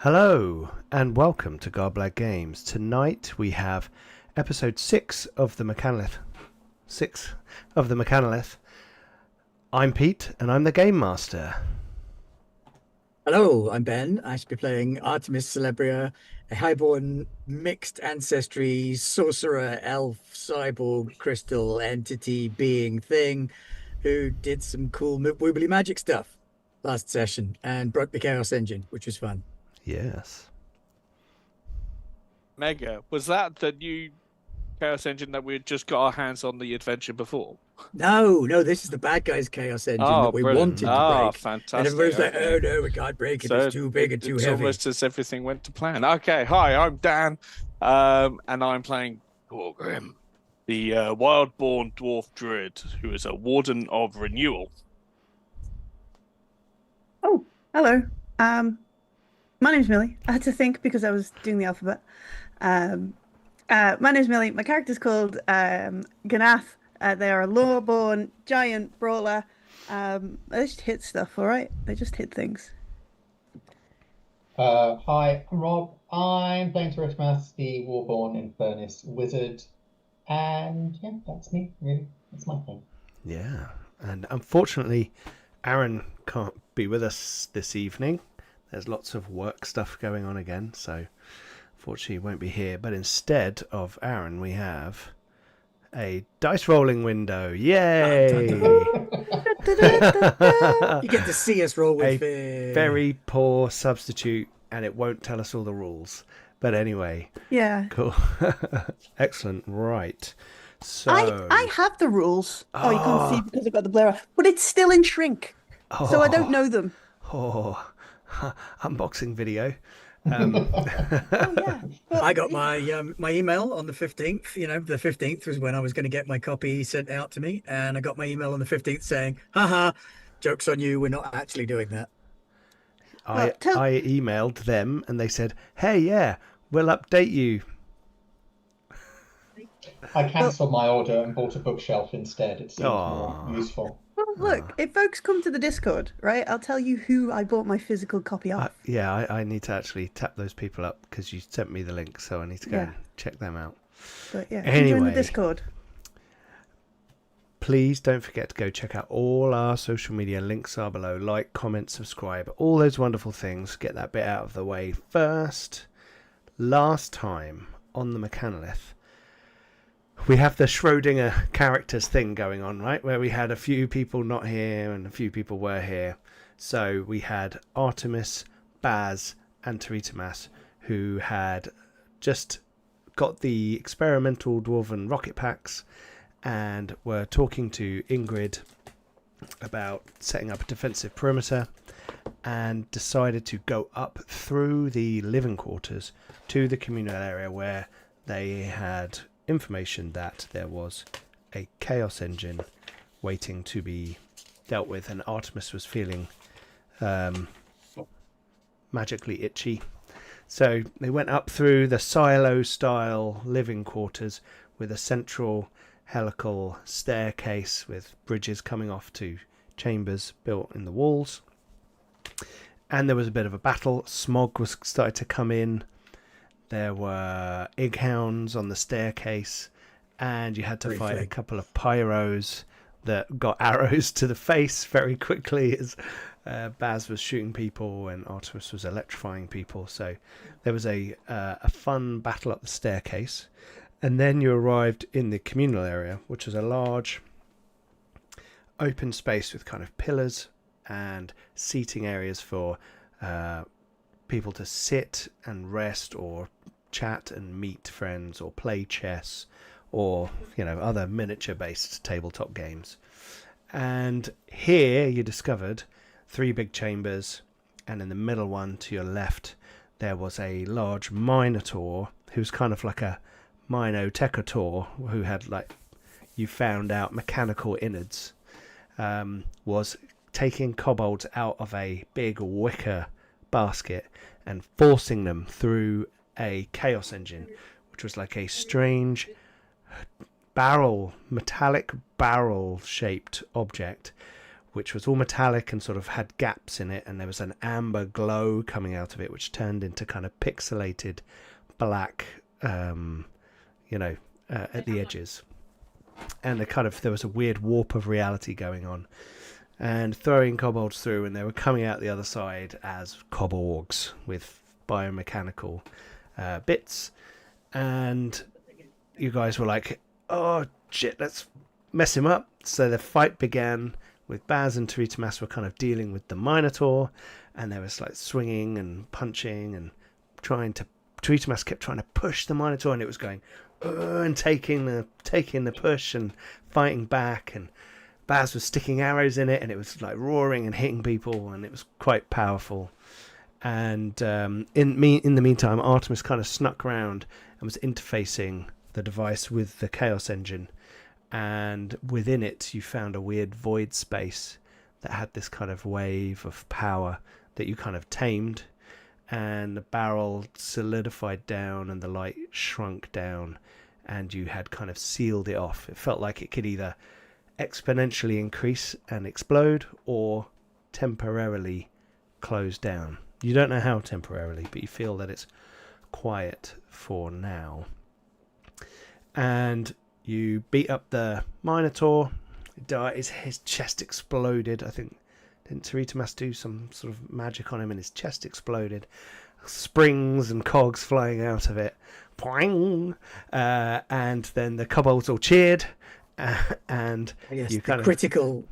Hello and welcome to Garblag Games. Tonight we have episode 6 of the Mechanolith. I'm Pete and I'm the Game Master. Hello, I'm Ben. I should be playing Artemis Celebria, a highborn mixed ancestry sorcerer, elf, cyborg, crystal entity being thing who did some cool wibbly magic stuff last session and broke the Chaos Engine, which was fun. Yes. Mega. Was that the new Chaos Engine that we'd just got our hands on the adventure before? No, this is the bad guy's Chaos Engine that we brilliant. wanted to break. Fantastic. And everybody's like, okay. oh no, we can't break it. So it's too big and too it's heavy. almost as everything went to plan. Okay, hi, I'm Dan, and I'm playing Gorgrim, the wild-born dwarf druid who is a warden of renewal. Oh, hello. My name's Millie. I had to think because I was doing the alphabet. My name's Millie. My character's called Ganath. They are a lawborn giant brawler. They just hit stuff, all right? They just hit things. Hi, I'm Rob. I'm playing Turismas, the Warborn Infernus wizard. And yeah, that's me, really. That's my thing. Yeah. And unfortunately, Aaron can't be with us this evening. There's lots of work stuff going on again, so unfortunately he won't be here. But instead of Aaron, we have a dice rolling window. Yay! You get to see us roll with a very poor substitute, and it won't tell us all the rules. But anyway, Yeah. cool. Excellent. Right. So I have the rules. Oh, you can't see because I've got the blur, but it's still in shrink, so I don't know them. Unboxing video. Oh yeah. Well, I got my email on the 15th. You know, the 15th was when I was going to get my copy sent out to me, and I got my email on the 15th saying, "Haha, joke's on you. We're not actually doing that." I emailed them and they said, "Hey, yeah, we'll update you." I cancelled my order and bought a bookshelf instead. It seems more useful. Well, look, if folks come to the Discord, right, I'll tell you who I bought my physical copy of. I need to actually tap those people up because you sent me the link, so I need to go and check them out. But yeah, Anyway, join the Discord. Please don't forget to go check out all our social media. Links are below. Like, comment, subscribe, all those wonderful things. Get that bit out of the way first. Last time on the Mechanolith, we have the Schrodinger characters thing going on, right? Where we had a few people not here and a few people were here. So we had Artemis, Baz, and Teritamas, who had just got the experimental dwarven rocket packs and were talking to Ingrid about setting up a defensive perimeter, and decided to go up through the living quarters to the communal area where they had information that there was a chaos engine waiting to be dealt with, and Artemis was feeling magically itchy. So they went up through the silo style living quarters with a central helical staircase with bridges coming off to chambers built in the walls, and there was a bit of a battle. Smog was started to come in. There were egghounds on the staircase, and you had to fight a couple of pyros that got arrows to the face very quickly as Baz was shooting people and Artemis was electrifying people. So there was a fun battle up the staircase. And then you arrived in the communal area, which was a large open space with kind of pillars and seating areas for people to sit and rest or chat and meet friends or play chess or, you know, other miniature based tabletop games. And here you discovered 3 big chambers, and in the middle one to your left there was a large minotaur who's kind of like a Minotecator, who had, like, you found out, mechanical innards, was taking kobolds out of a big wicker basket and forcing them through a chaos engine, which was like a strange metallic barrel shaped object which was all metallic and sort of had gaps in it, and there was an amber glow coming out of it, which turned into kind of pixelated black, at the edges. And there was a weird warp of reality going on, and throwing kobolds through, and they were coming out the other side as koborgs with biomechanical bits. And you guys were like, oh shit, let's mess him up. So the fight began with Baz and Teritamas were kind of dealing with the Minotaur, and there was like swinging and punching and Teritamas kept trying to push the Minotaur, and it was going and taking the push and fighting back, and Baz was sticking arrows in it, and it was like roaring and hitting people, and it was quite powerful. And in the meantime, Artemis kind of snuck around and was interfacing the device with the Chaos Engine, and within it you found a weird void space that had this kind of wave of power that you kind of tamed, and the barrel solidified down and the light shrunk down, and you had kind of sealed it off. It felt like it could either exponentially increase and explode or temporarily close down. You don't know how temporarily, but you feel that it's quiet for now. And you beat up the Minotaur. His chest exploded. I think, didn't Teritamas do some sort of magic on him and his chest exploded? Springs and cogs flying out of it. Poing! And then the kobolds all cheered. And yes, you the critical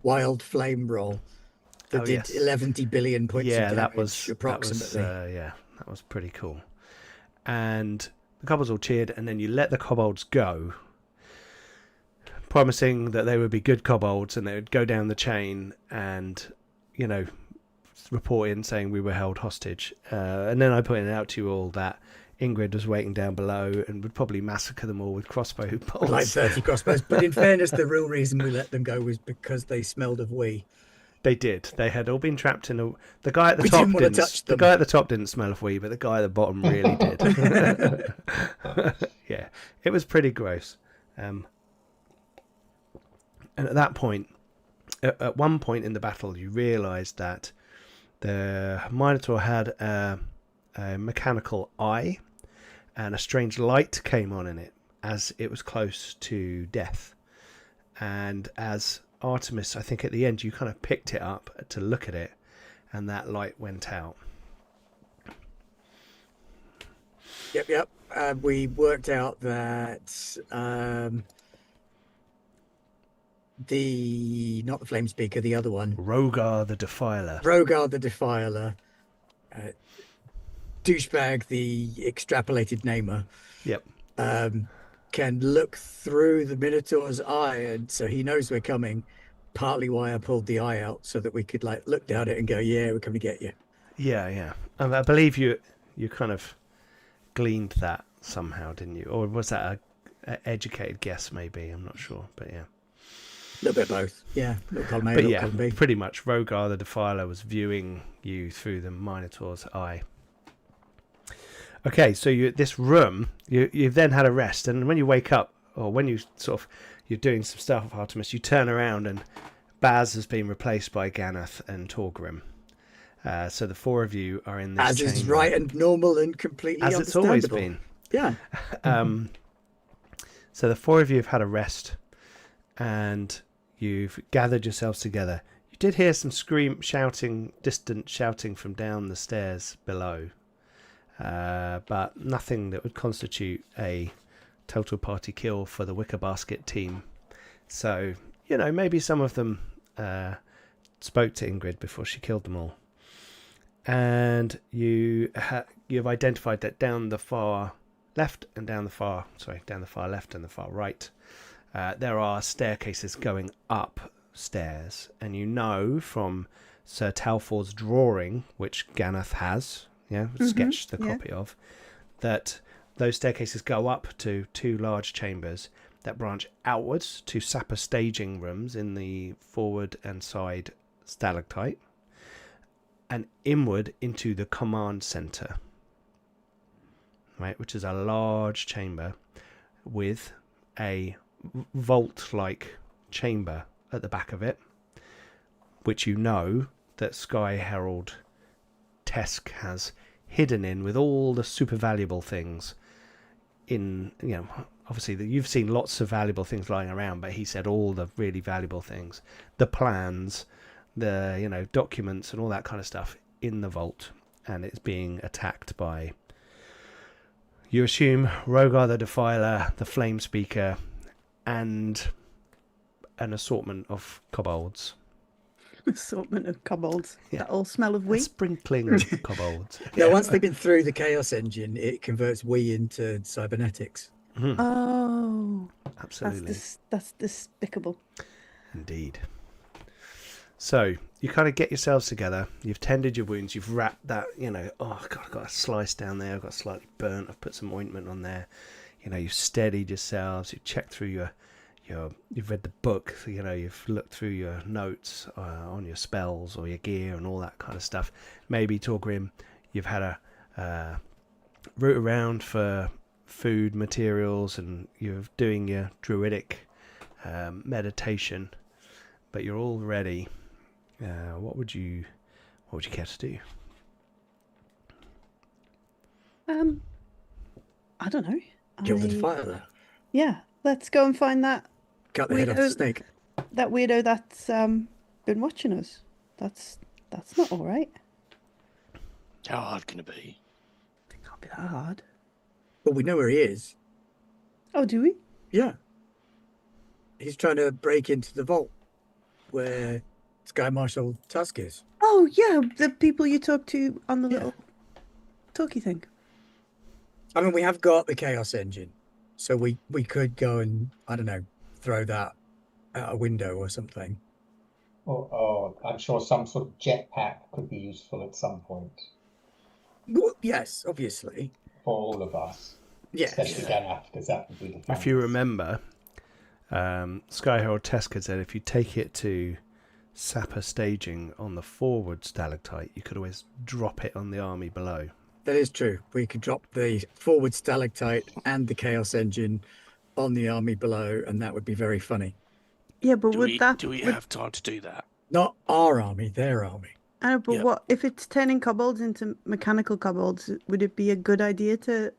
wild flame roll that did 11 billion points of damage, approximately. That was pretty cool. And the kobolds all cheered, and then you let the kobolds go, promising that they would be good kobolds and they would go down the chain and, report in saying we were held hostage. And then I pointed out to you all that Ingrid was waiting down below and would probably massacre them all with crossbow bolts. Like 30 crossbows. But in fairness, the real reason we let them go was because they smelled of wee. They did. They had all been trapped in the guy at the We top didn't want to didn't. touch them. The guy at the top didn't smell of wee, but the guy at the bottom really did. Yeah, it was pretty gross. And at that point, at one point in the battle, you realised that the Minotaur had a mechanical eye, and a strange light came on in it as it was close to death. And as Artemis, I think at the end, you kind of picked it up to look at it, and that light went out. Yep. We worked out that not the flame speaker, the other one, Rogar the Defiler, douchebag, the extrapolated namer. Yep. Can look through the Minotaur's eye, and so he knows we're coming. Partly why I pulled the eye out, so that we could look down it and go, yeah, we're coming to get you. Yeah. I believe you kind of gleaned that somehow, didn't you? Or was that a educated guess? Maybe, I'm not sure, but yeah. A little bit of both. Yeah. Column A, but yeah, column B. pretty much. Rogar the Defiler was viewing you through the Minotaur's eye. Okay, so this room, you've then had a rest, and when you wake up, or when you're doing some stuff with Artemis, you turn around and Baz has been replaced by Ganath and Torgrim. So the four of you are in this chamber. As is right and normal and completely as it's always been. Yeah. So the four of you have had a rest, and you've gathered yourselves together. You did hear some distant shouting from down the stairs below. But nothing that would constitute a total party kill for the Wicker Basket team. So, maybe some of them spoke to Ingrid before she killed them all. And you've identified that down the far left and down the far left and the far right, there are staircases going upstairs. And from Sir Talfor's drawing, which Ganath has, sketched the copy of, that those staircases go up to two large chambers that branch outwards to sapper staging rooms in the forward and side stalactite, and inward into the command center, right, which is a large chamber with a vault-like chamber at the back of it, which you know that Sky Herald Tesk has hidden in with all the super valuable things in, obviously you've seen lots of valuable things lying around, but he said all the really valuable things, the plans, the documents and all that kind of stuff in the vault, and it's being attacked by, you assume, Rogar the Defiler, the Flame Speaker, and an assortment of kobolds. Assortment of kobolds Yeah. that all smell of A wee. sprinkling of kobolds. Now, once they've been through the Chaos Engine, it converts we into cybernetics. Mhm. Oh, Absolutely. that's despicable. Indeed. So you kind of get yourselves together. You've tended your wounds. You've wrapped that. Oh God, I've got a slice down there. I've got slightly burnt. I've put some ointment on there. You've steadied yourselves. You've checked through you've read the book. So, you've looked through your notes on your spells or your gear and all that kind of stuff. Maybe, Torgrim, you've had a route around for food materials and you're doing your druidic meditation, but you're all ready. What would you care to do? I don't know. Kill the Defiler. Yeah, let's go and find that Cut the head off the snake. that weirdo that's been watching us. That's not all right. How hard can it be? It can't be that hard. Well, we know where he is. Oh, do we? Yeah. He's trying to break into the vault where Sky Marshal Tusk is. Oh, yeah, the people you talked to on the little talkie thing. I mean, we have got the Chaos Engine, so we could go and, I don't know, throw that out a window or something. Or I'm sure some sort of jetpack could be useful at some point Well, yes, obviously. for all of us. Yes. Especially Ganath, because that would be the If you remember, Sky Herald Tesk said if you take it to Sapper staging on the forward stalactite, you could always drop it on the army below. That is true. We could drop the forward stalactite and the Chaos Engine on the army below, and that would be very funny. Yeah, but Do we have time to do that? Not our army, their army. I know, but Yeah. what if it's turning kobolds into mechanical kobolds? Would it be a good idea to?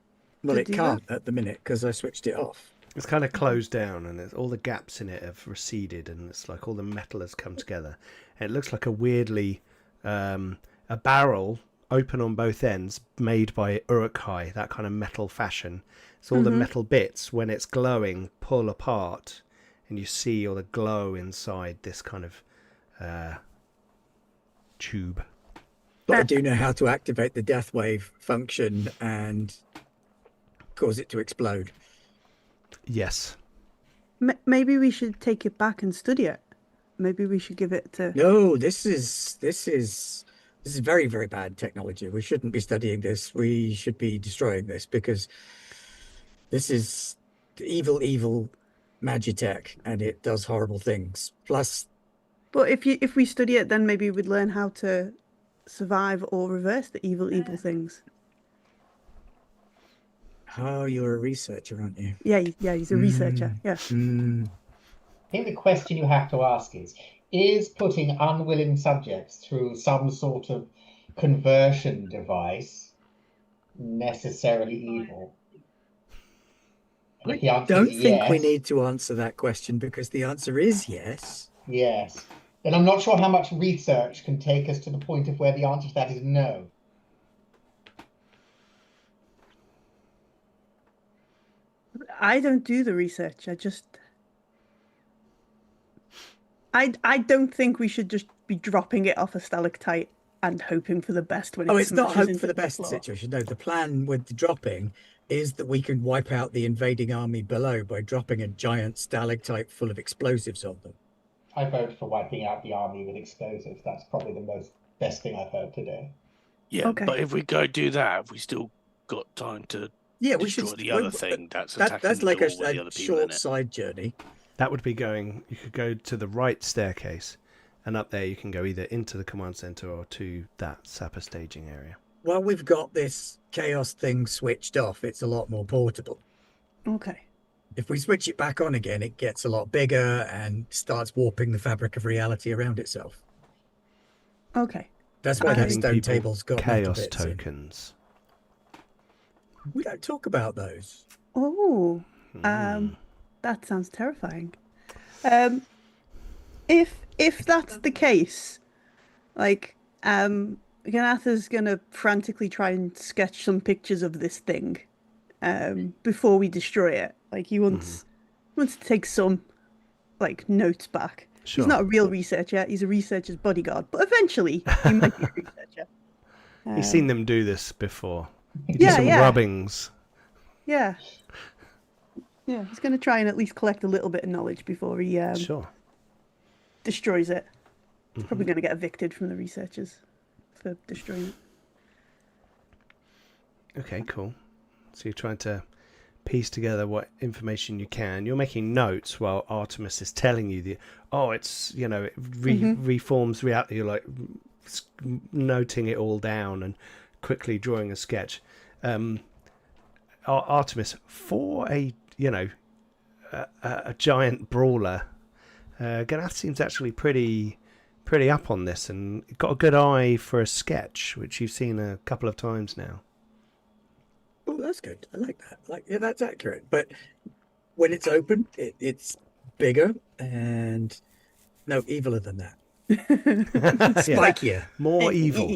Well, To it do can't at the minute because I switched it off. It's kind of closed down, and all the gaps in it have receded, and it's like all the metal has come together. And it looks like a weirdly a barrel open on both ends, made by Uruk-hai, that kind of metal fashion. So all the metal bits, when it's glowing, pull apart, and you see all the glow inside this kind of tube. But I do know how to activate the death wave function and cause it to explode. Yes. Maybe we should take it back and study it. Maybe we should give it to. No, this is very, very bad technology. We shouldn't be studying this. We should be destroying this because this is evil magitech and it does horrible things. Plus, But if we study it, then maybe we'd learn how to survive or reverse the evil things. oh, you're a researcher, aren't you? Yeah, he's a researcher. Yeah. I think the question you have to ask is putting unwilling subjects through some sort of conversion device necessarily evil? And if the I answer don't is think we yes, need to answer that question because the answer is yes. yes. Then I'm not sure how much research can take us to the point of where the answer to that is no. I don't do the research. I don't think we should just be dropping it off a stalactite and hoping for the best when it Oh, it's not smashes hope into for the best floor. situation. No, the plan with the dropping is that we can wipe out the invading army below by dropping a giant stalactite full of explosives on them. I vote for wiping out the army with explosives. That's probably the best thing I've heard today. Yeah, Okay. but if we go do that, have we still got time to Yeah, we destroy should. the other thing that's attacking That's the like door with the a other people in short it? side journey. That would be you could go to the right staircase, and up there you can go either into the command center or to that Sapper staging area. While we've got this chaos thing switched off, it's a lot more portable. Okay. If we switch it back on again, it gets a lot bigger and starts warping the fabric of reality around itself. Okay. That's why that Giving stone people table's got metal chaos bits in. tokens. We don't talk about those. Oh, that sounds terrifying. If that's the case, like, Ganath is gonna frantically try and sketch some pictures of this thing, before we destroy it. Like, he wants to take some, like, notes back. Sure. He's not a real researcher. He's a researcher's bodyguard. But eventually, he might be a researcher. He's seen them do this before. He did Yeah, some yeah. rubbings. Yeah. Yeah, he's going to try and at least collect a little bit of knowledge before he Sure. destroys it. He's probably going to get evicted from the researchers for destroying it. Okay, cool. So you're trying to piece together what information you can. You're making notes while Artemis is telling you it's, it reforms reality. You're like noting it all down and quickly drawing a sketch. Artemis, for a giant brawler, Ganath seems actually pretty up on this and got a good eye for a sketch, which you've seen a couple of times now. Oh, that's good. I like that. Yeah, that's accurate. But when it's open, it's bigger and no eviler than that. Spikier. More evil.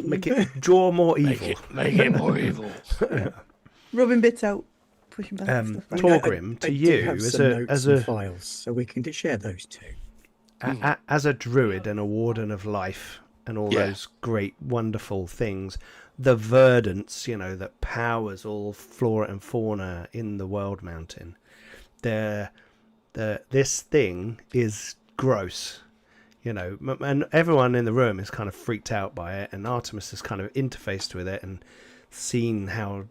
Draw more evil. Make it more evil. Rubbing bits out, pushing back stuff back. Torgrim, to I you, have as some notes and a files, so we can share those too. as a druid and a warden of life and all those great, wonderful things, the verdance, that powers all flora and fauna in the World Mountain. This thing is gross, and everyone in the room is kind of freaked out by it, and Artemis has kind of interfaced with it and seen how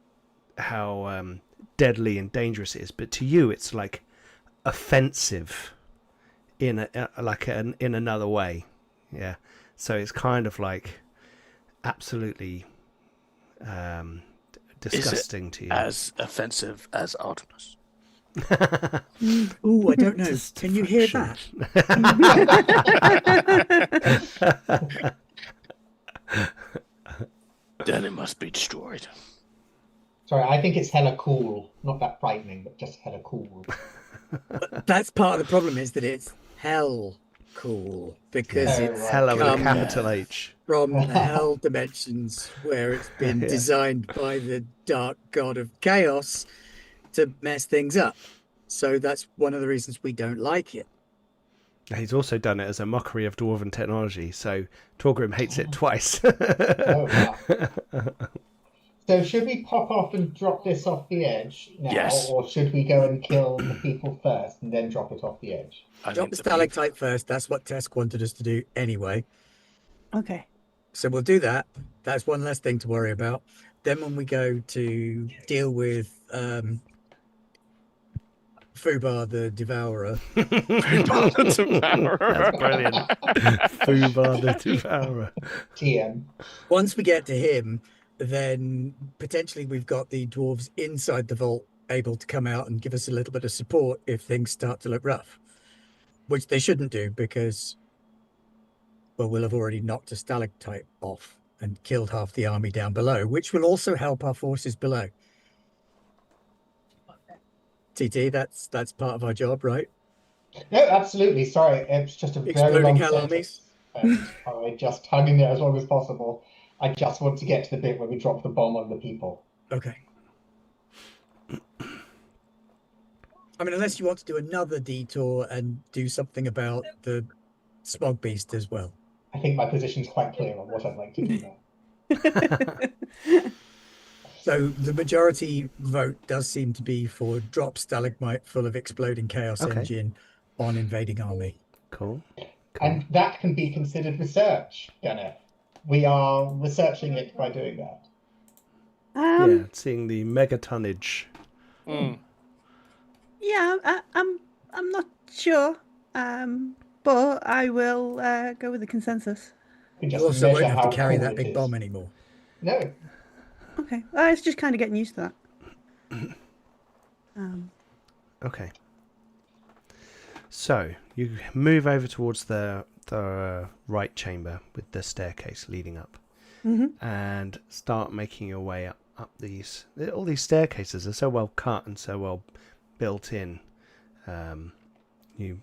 deadly and dangerous it is. But to you, it's like offensive in another way. Yeah. So it's kind of like absolutely disgusting to you. As offensive as Artemis. Ooh, I don't know. Can you hear that? Then it must be destroyed. Sorry, I think it's hella cool. Not that frightening, but just hella cool. That's part of the problem, is that it's hell cool, because it's Hella with a come capital H. from hell dimensions, where it's been designed by the dark god of chaos to mess things up. So that's one of the reasons we don't like it. He's also done it as a mockery of dwarven technology, so Torgrim hates it twice. Oh, wow. So should we pop off and drop this off the edge now? Yes. Or should we go and kill the people first and then drop it off the edge? Drop the stalactite first. That's what Tesk wanted us to do anyway. Okay. So we'll do that. That's one less thing to worry about. Then when we go to deal with Fubar the Devourer. Fubar the Devourer. That's brilliant. Fubar the Devourer. TM. Once we get to him, then potentially we've got the dwarves inside the vault able to come out and give us a little bit of support if things start to look rough, which they shouldn't do, because, well, we'll have already knocked a stalactite off and killed half the army down below, which will also help our forces below. TT, that's part of our job, right? No, absolutely. Sorry, it's just a very Exploding long hell sentence. I just hung in there as long as possible. I just want to get to the bit where we drop the bomb on the people. Okay. I mean, unless you want to do another detour and do something about the smog beast as well. I think my position's quite clear on what I'd like to do now. So the majority vote does seem to be for drop stalagmite full of exploding chaos engine on invading army. Cool. And that can be considered research, Ganef. We are researching it by doing that. Yeah, seeing the megatonnage. Yeah, I'm not sure, but I will go with the consensus. We You just also won't measure have how to carry cool that it big is. bomb anymore. No. Okay, it's just kind of getting used to that. Okay. So you move over towards the the right chamber with the staircase leading up, and start making your way up these. All these staircases are so well cut and so well built in. You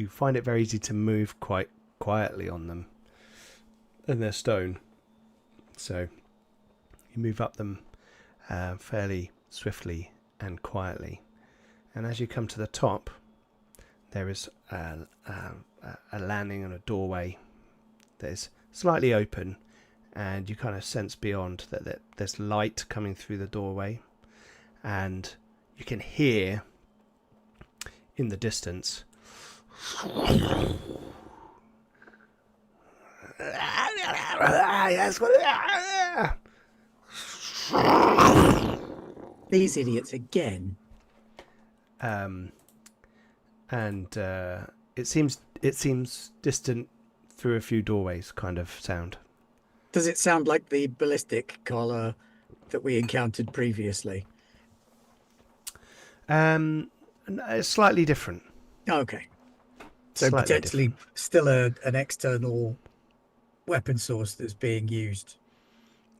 find it very easy to move quite quietly on them, and they're stone, so you move up them fairly swiftly and quietly. And as you come to the top, there is a landing and a doorway that is slightly open, and you kind of sense beyond that there's light coming through the doorway, and you can hear in the distance These idiots again. And it seems distant through a few doorways kind of sound. Does it sound like the ballistic collar that we encountered previously? It's slightly different. Okay. So Slightly potentially different. still an external weapon source that's being used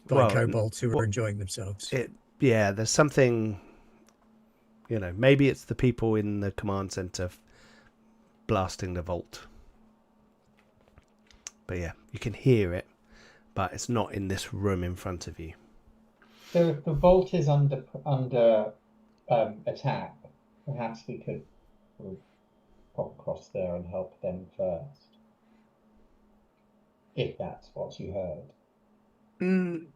by kobolds who are enjoying themselves. There's something, maybe it's the people in the command center blasting the vault. But yeah, you can hear it, but it's not in this room in front of you. So if the vault is under attack, perhaps we could pop across there and help them first. If that's what you heard.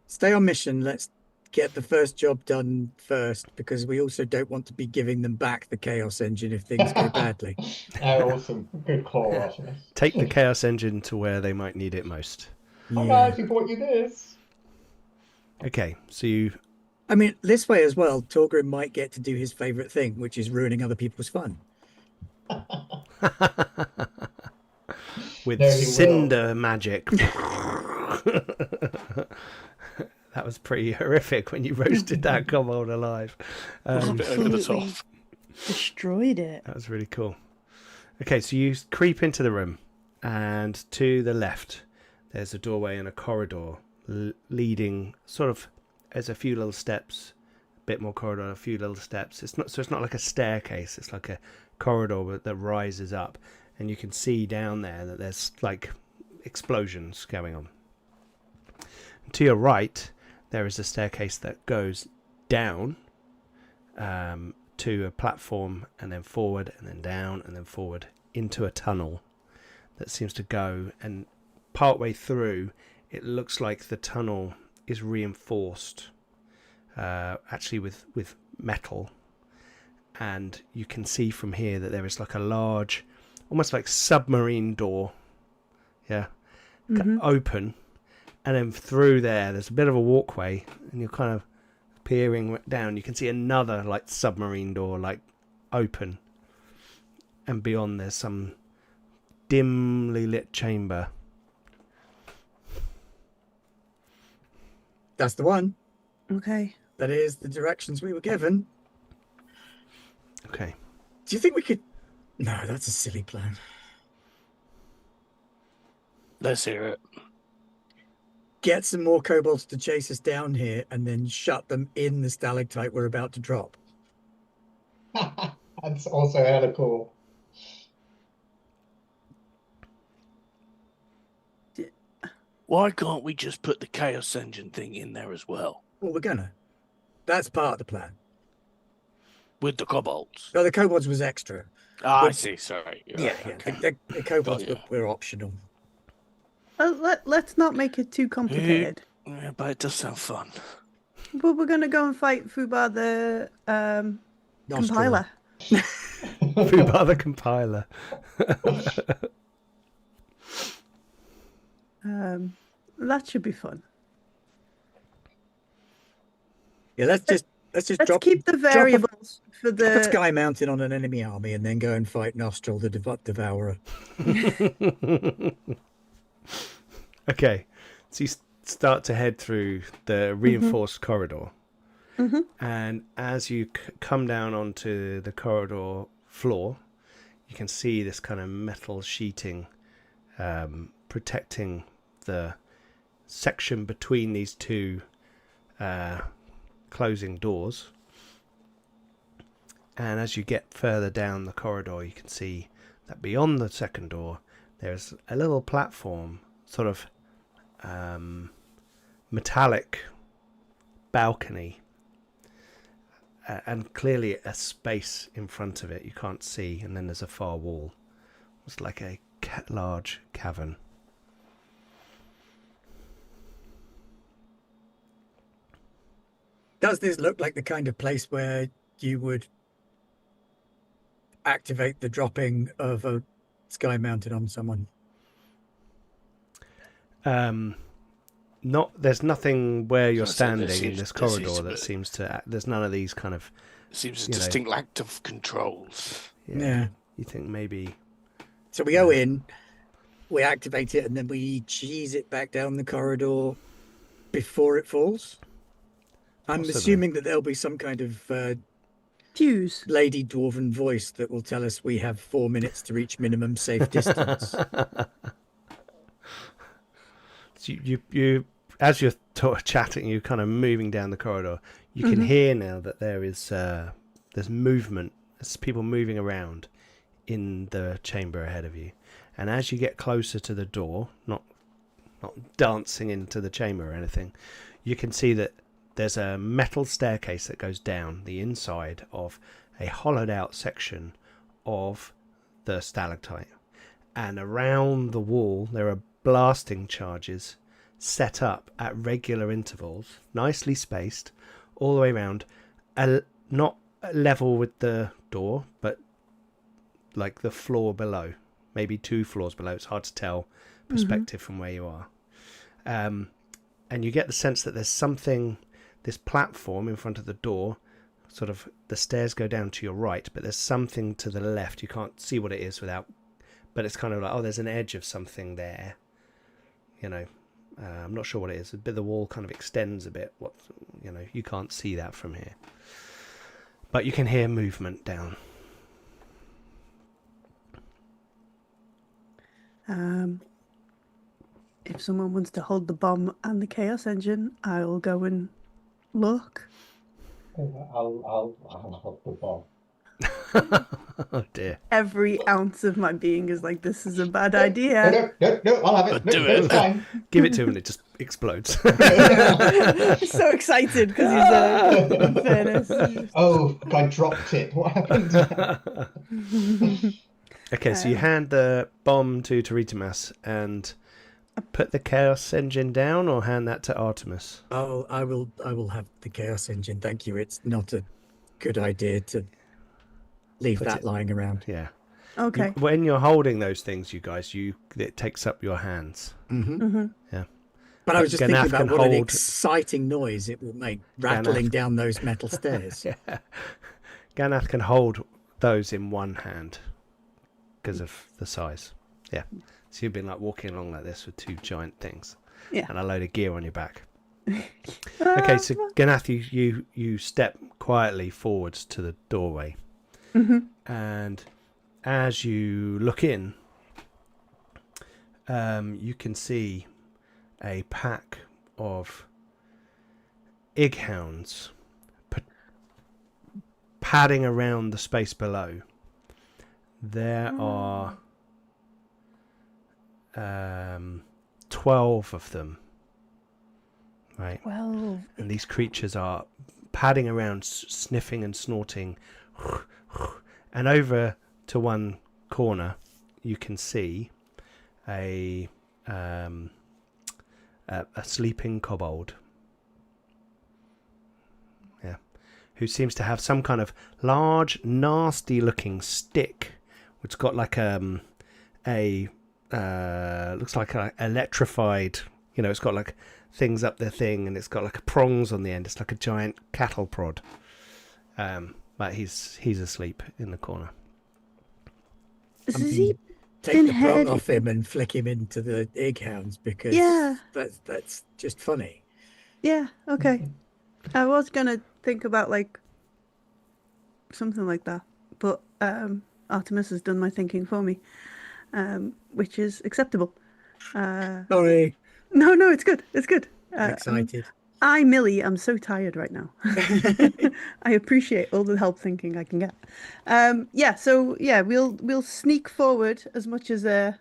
Stay on mission. Let's get the first job done first, because we also don't want to be giving them back the Chaos Engine if things go badly. Awesome. Good call, Artemis. Take the Chaos Engine to where they might need it most. I'm glad you brought you this. Okay, so you... I mean, this way as well, Torgrim might get to do his favourite thing, which is ruining other people's fun. With No, he cinder magic. That was pretty horrific when you roasted that kobold alive. It's a bit over the top. Absolutely destroyed it. That was really cool. Okay, so you creep into the room, and to the left, there's a doorway and a corridor leading sort of as a few little steps, a bit more corridor, a few little steps. It's not like a staircase. It's like a corridor that rises up, and you can see down there that there's like explosions going on. And to your right, there is a staircase that goes down to a platform, and then forward, and then down, and then forward into a tunnel that seems to go, and partway through it looks like the tunnel is reinforced actually with metal, and you can see from here that there is like a large, almost like submarine door, open, and then through there's a bit of a walkway, and you're kind of peering down. You can see another like submarine door like open, and beyond there's some dimly lit chamber. That's the one. Okay. That is the directions we were given. Okay. Do you think we could... No, that's a silly plan. Let's hear it. Get some more kobolds to chase us down here and then shut them in the stalactite we're about to drop. That's also hella cool. Why can't we just put the Chaos Engine thing in there as well? Well, we're gonna. That's part of the plan. With the kobolds? No, the kobolds was extra. I see, sorry. Yeah. Okay. The kobolds Got you. were optional. Let's not make it too complicated. Yeah, but it does sound fun. But we're gonna go and fight Fubar the Nostril. compiler. Fubar the compiler. That should be fun. Yeah, let's just Let's drop keep the variables for drop a the. Sky Mountain on an enemy army and then go and fight Nostril the Devourer. Okay, so you start to head through the reinforced corridor, and as you come down onto the corridor floor, you can see this kind of metal sheeting protecting the section between these two closing doors. And as you get further down the corridor, you can see that beyond the second door, there's a little platform, sort of metallic balcony, and clearly a space in front of it you can't see, and then there's a far wall. It's like a large cavern. Does this look like the kind of place where you would activate the dropping of a sky mounted on someone? There's nothing where you're So there standing in this seems corridor to that be- seems to. There's none of these kind of. It seems a you know. distinct lack of controls. Yeah. You think maybe. So we go in, we activate it, and then we cheese it back down the corridor before it falls. I'm Possibly. assuming that there'll be some kind of Fuse. lady dwarven voice that will tell us we have 4 minutes to reach minimum safe distance. So you as you're chatting, you're kind of moving down the corridor. You can hear now that there's movement. There's people moving around in the chamber ahead of you. And as you get closer to the door, not dancing into the chamber or anything, you can see that there's a metal staircase that goes down the inside of a hollowed out section of the stalactite. And around the wall, there are blasting charges set up at regular intervals, nicely spaced, all the way around, not level with the door, but like the floor below, maybe 2 floors below. It's hard to tell perspective from where you are. And you get the sense that there's something, this platform in front of the door, sort of the stairs go down to your right, but there's something to the left. You can't see what it is without, but it's kind of like, oh, there's an edge of something there. You know, I'm not sure what it is. A bit of the wall kind of extends a bit. You can't see that from here. But you can hear movement down. If someone wants to hold the bomb and the chaos engine, I will go and look. I'll hold the bomb. Oh dear. Every ounce of my being is like, this is a bad idea. No, I'll have it. Do No, it. it's fine. Give it to him and it just explodes. So excited because he's in fairness. Oh, I dropped it. What happened? Okay, so you hand the bomb to Taritamas and put the chaos engine down, or hand that to Artemis? Oh, I will have the chaos engine. Thank you. It's not a good idea to leave Put that it- lying around. Yeah. Okay. When you're holding those things, you guys, it takes up your hands. Yeah. But I was just thinking Ganath about can what an hold- exciting noise it will make rattling down those metal stairs. Yeah. Ganath can hold those in one hand because of the size. Yeah. So you've been like walking along like this with 2 giant things. Yeah. And a load of gear on your back. Okay, so Ganath, you step quietly forwards to the doorway. And as you look in, you can see a pack of Ighounds padding around the space below. There are 12 of them. Right. Well, And these creatures are padding around, sniffing and snorting. And over to one corner, you can see a sleeping kobold. Yeah, who seems to have some kind of large, nasty-looking stick, which got like looks like an electrified. It's got like things up the thing, and it's got like prongs on the end. It's like a giant cattle prod. But he's asleep in the corner. is he Take the prong Pinhead- off him and flick him into the egghounds because Yeah. that's just funny. Yeah, okay. I was gonna think about like something like that, but Artemis has done my thinking for me. which is acceptable. Sorry. No, it's good. It's good. I'm excited. Millie, I'm so tired right now. I appreciate all the help thinking I can get. We'll sneak forward as much as a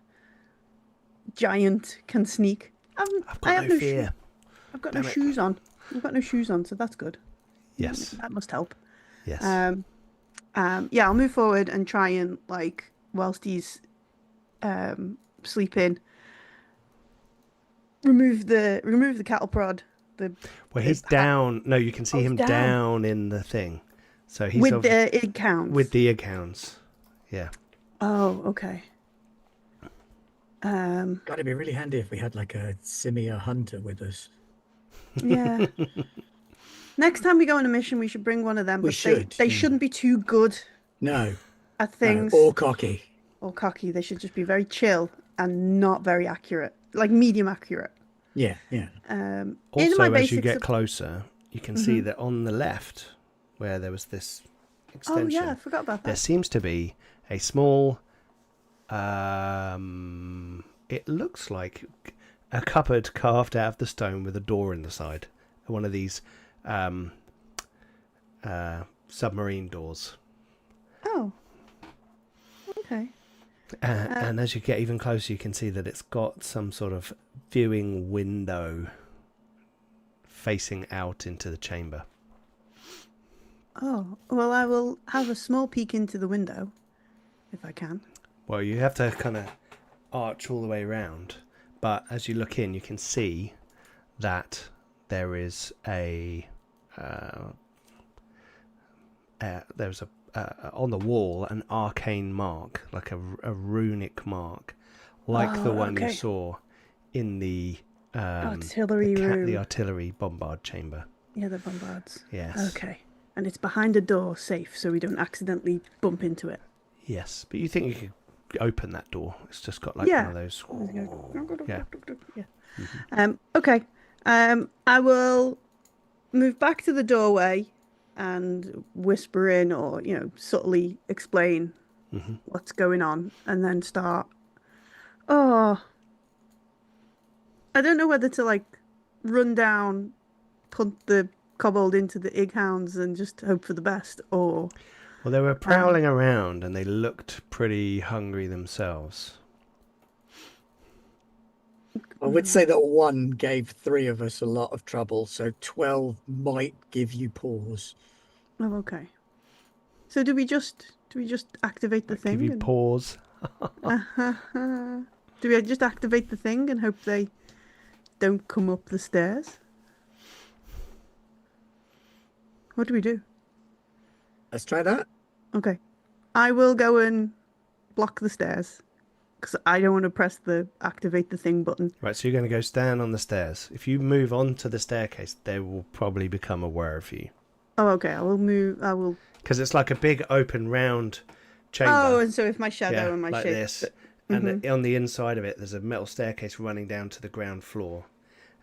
giant can sneak. I've got no fear. I've got no shoes on. So that's good. Yes. That must help. Yes. I'll move forward and try and whilst he's sleeping, remove the cattle prod. He's down. No, you can see him down in the thing. So he's with the egg hounds. With the egg hounds. Yeah. Oh, okay. God, it'd be really handy if we had like a simian hunter with us. Yeah. Next time we go on a mission, we should bring one of them. We should. They shouldn't be too good. No. At things. No, or cocky. They should just be very chill and not very accurate, like medium accurate. Yeah. Also, as you get closer, you can see that on the left, where there was this extension. Oh yeah, I forgot about that. There seems to be a small. It looks like a cupboard carved out of the stone with a door in the side. One of these submarine doors. Oh. Okay. And as you get even closer, you can see that it's got some sort of viewing window facing out into the chamber. Oh, well, I will have a small peek into the window, if I can. Well, you have to kind of arch all the way around, but as you look in, you can see that there is on the wall an arcane mark, like a runic mark, like the one you saw in the artillery room, the artillery bombard chamber. Yeah, the bombards. Yes. Okay, and it's behind a door, safe, so we don't accidentally bump into it. Yes, but you think you could open that door? It's just got like one of those. Yeah. Okay. I will move back to the doorway and whisper in, or subtly explain what's going on, and then start. I don't know whether to run down, punt the kobold into the egg hounds, and just hope for the best, or. Well, they were prowling around, and they looked pretty hungry themselves. I would say that 1 gave 3 of us a lot of trouble, so 12 might give you pause. Oh, okay. So do we just activate the thing? Give you pause. Do we just activate the thing and hope they don't come up the stairs? What do we do? Let's try that. Okay. I will go and block the stairs, because I don't want to press the activate the thing button. Right, so you're going to go stand on the stairs. If you move on to the staircase, they will probably become aware of you. Oh, okay. I will. Because it's like a big open round chamber. Oh, and so if my shadow and my like shape. this. And on the inside of it, there's a metal staircase running down to the ground floor.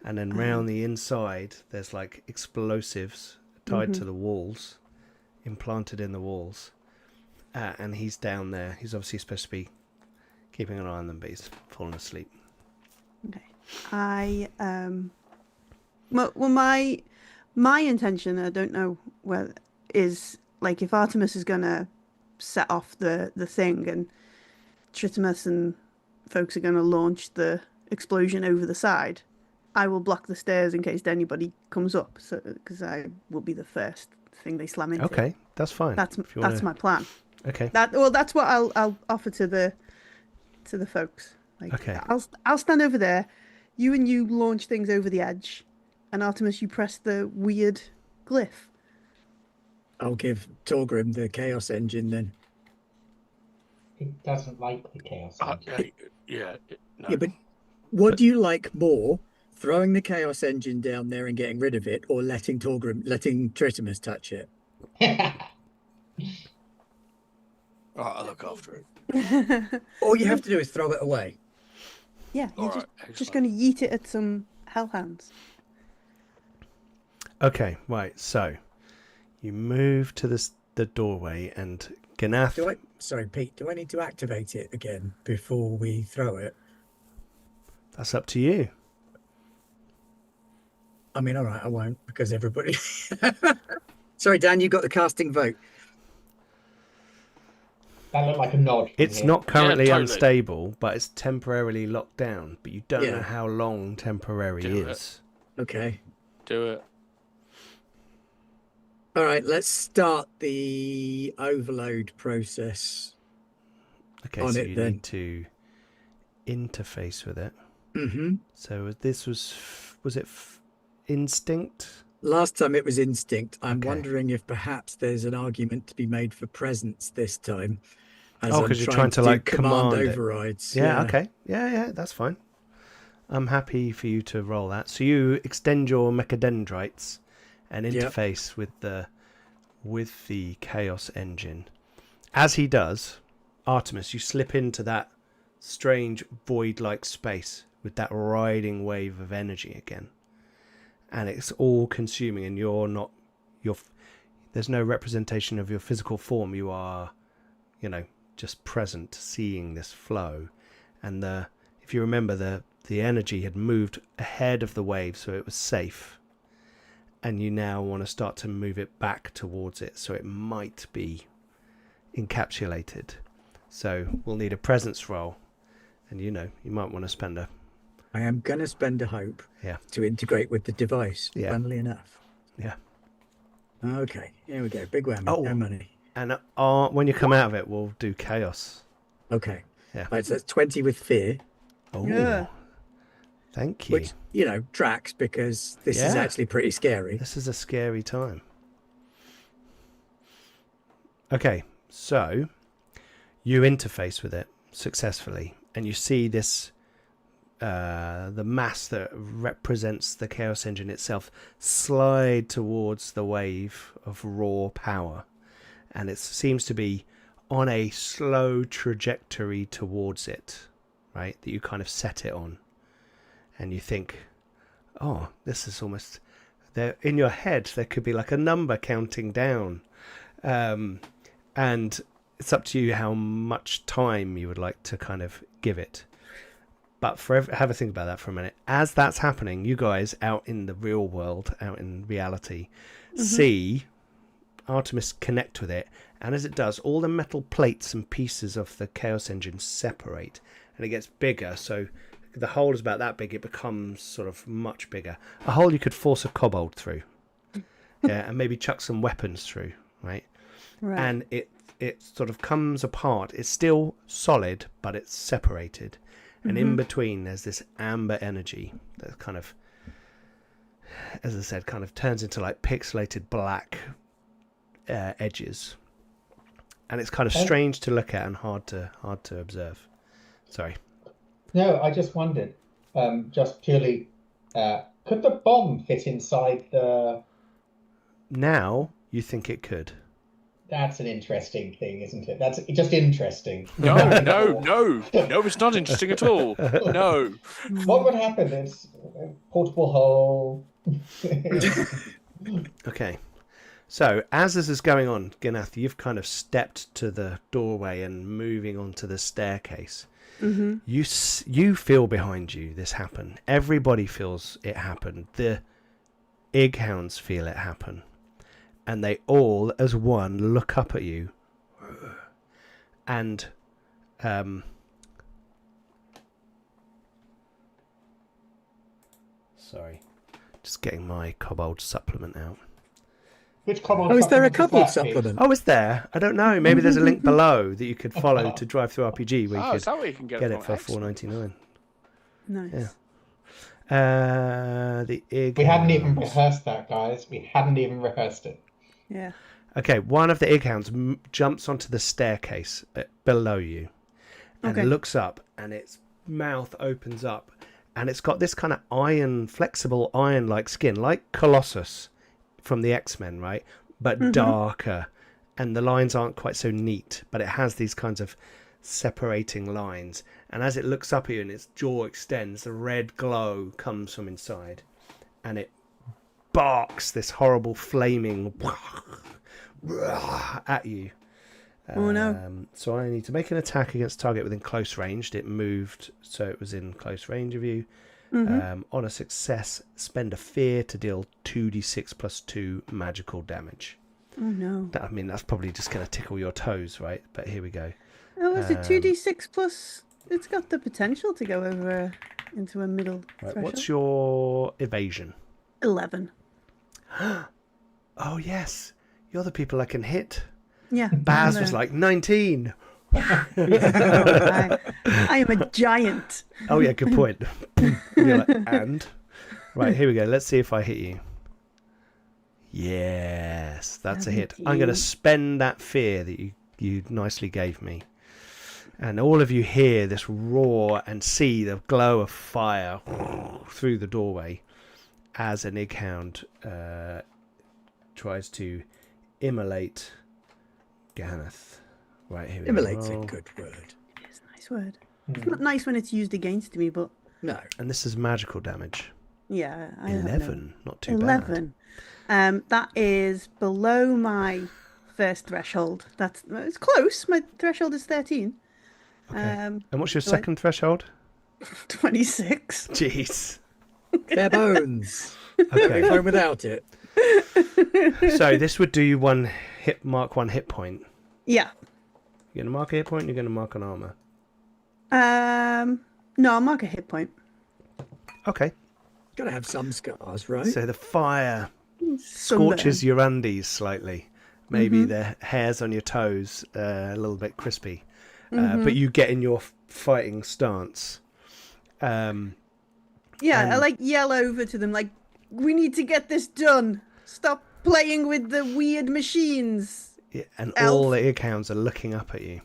And then round the inside, there's like explosives tied to the walls, implanted in the walls. And he's down there. He's obviously supposed to be keeping an eye on them, but he's fallen asleep. Okay. My intention, I don't know whether, is if Artemis is gonna set off the thing, and Tritimus and folks are gonna launch the explosion over the side, I will block the stairs in case anybody comes up, so because I will be the first thing they slam into. Okay, that's fine. That's my plan. Okay. That's what I'll offer to the folks. Okay. I'll stand over there. You launch things over the edge, and Artemis, you press the weird glyph. I'll give Torgrim the chaos engine then. He doesn't like the chaos engine. No. Yeah, but what do you like more? Throwing the chaos engine down there and getting rid of it, or letting Tritimus touch it? I'll look after it. All you have to do is throw it away. Yeah, you're just going to yeet it at some hellhounds. Okay, right. So you move to the doorway and Ganath, Sorry, Pete. Do I need to activate it again before we throw it? that's up to you. I mean, all right, I won't because everybody. Sorry, Dan, you got the casting vote. That looked like a nod. from It's here. not currently totally. unstable, but it's temporarily locked down. But you don't know Yeah. how long temporary Do it. is. Okay. Do it. All right, let's start the overload process. Okay, On so it you then. need to interface with it. Mm-hmm. So this was it instinct? Last time it was instinct. I'm Okay. wondering if perhaps there's an argument to be made for presence this time. As Oh, I'm 'cause you're trying to, do like, command command it. overrides. Yeah, okay. Yeah, that's fine. I'm happy for you to roll that. So you extend your mechadendrites and Yep. interface with the chaos engine. As he does, Artemis, you slip into that strange void-like space with that riding wave of energy again. And it's all consuming, and there's no representation of your physical form. You are, just present, seeing this flow. And if you remember, the energy had moved ahead of the wave, so it was safe. And you now want to start to move it back towards it, so it might be encapsulated. So we'll need a presence roll, and you might want to spend a. I am going to spend a hope Yeah. to integrate with the device, Yeah. funnily enough. Yeah. Okay, here we go. Big whammy. Oh. No money. And when you come out of it, we'll do chaos. Okay. Yeah. Right, so that's 20 with fear, Oh, Yeah. thank you. which, tracks because this is Yeah. actually pretty scary. This is a scary time. Okay, so you interface with it successfully, and you see this, the mass that represents the Chaos Engine itself slide towards the wave of raw power. And it seems to be on a slow trajectory towards it, right? That you kind of set it on. And you think, oh, this is almost... There, in your head, there could be like a number counting down. And it's up to you how much time you would like to kind of give it. But have a think about that for a minute. As that's happening, you guys out in the real world, out in reality, see Artemis connect with it. And as it does, all the metal plates and pieces of the Chaos Engine separate. And it gets bigger. So the hole is about that big. It becomes sort of much bigger. A hole you could force a kobold through. Yeah, and maybe chuck some weapons through, right? Right. And it sort of comes apart. It's still solid, but it's separated. And in between, there's this amber energy that kind of, as I said, kind of turns into like pixelated black edges. And it's kind of strange to look at and hard to observe. Sorry. No, I just wondered, just purely, could the bomb fit inside the... Now you think it could. That's an interesting thing, isn't it? That's just interesting. No, it's not interesting at all. No. What would happen? It's a portable hole. Okay. So as this is going on, Ganath, you've kind of stepped to the doorway and moving onto the staircase. Mm-hmm. You feel behind you this happen. Everybody feels it happen. The Ighounds feel it happen. And they all, as one, look up at you. And sorry, just getting my Kobolds Supplement out. Which Kobold Oh, is there a supplement is couple that, Pete? supplement? Oh, is there? I don't know. Maybe there's a link below that you could follow to Drive Through RPG where you Oh, could is that where you can get get it for from? $4.99. Nice. Yeah. The Ighounds. We hadn't even rehearsed that, guys. We hadn't even rehearsed it. Yeah. Okay, one of the Ighounds jumps onto the staircase below you and Okay. looks up, and its mouth opens up, and it's got this kind of flexible iron-like skin, like Colossus from the X-Men, right? But darker, and the lines aren't quite so neat, but it has these kinds of separating lines. And as it looks up at you and its jaw extends, the red glow comes from inside, and it barks this horrible flaming at you. Oh, no. So I need to make an attack against target within close range. It moved, so it was in close range of you. On a success, spend a fear to deal 2d6 plus 2 magical damage. Oh, no. I mean, that's probably just going to tickle your toes, right? But here we go. Oh, is it 2d6 plus? It's got the potential to go over into a middle Right, threshold. what's your evasion? 11. Oh, yes. You're the people I can hit. Yeah. Baz was like 19. I am a giant. Oh, yeah, good point. You're like, and? Right, here we go. Let's see if I hit you. Yes, that's a hit. I'm going to spend that fear that you nicely gave me. And all of you hear this roar and see the glow of fire through the doorway as an Ighound tries to immolate Ganeth. Right, here we go. Immolate's a good word. It's a nice word. It's not nice when it's used against me, but No. And this is magical damage. yeah. I have 11, not too 11. That is below my first threshold. It's close. My threshold is 13. bad. Okay. And what's your second threshold? 26. Jeez. Bare bones. Okay. Home without it. So this would do you mark one hit point. Yeah. You're going to mark a hit point, you're going to mark an armor. No, I'll mark a hit point. Okay. Gotta have some scars, right? So the fire scorches your undies slightly. Maybe the hairs on your toes a little bit crispy. But you get in your fighting stance. I like yell over to them like, we need to get this done. Stop playing with the weird machines. Yeah, and Elf. all the accounts are looking up at you.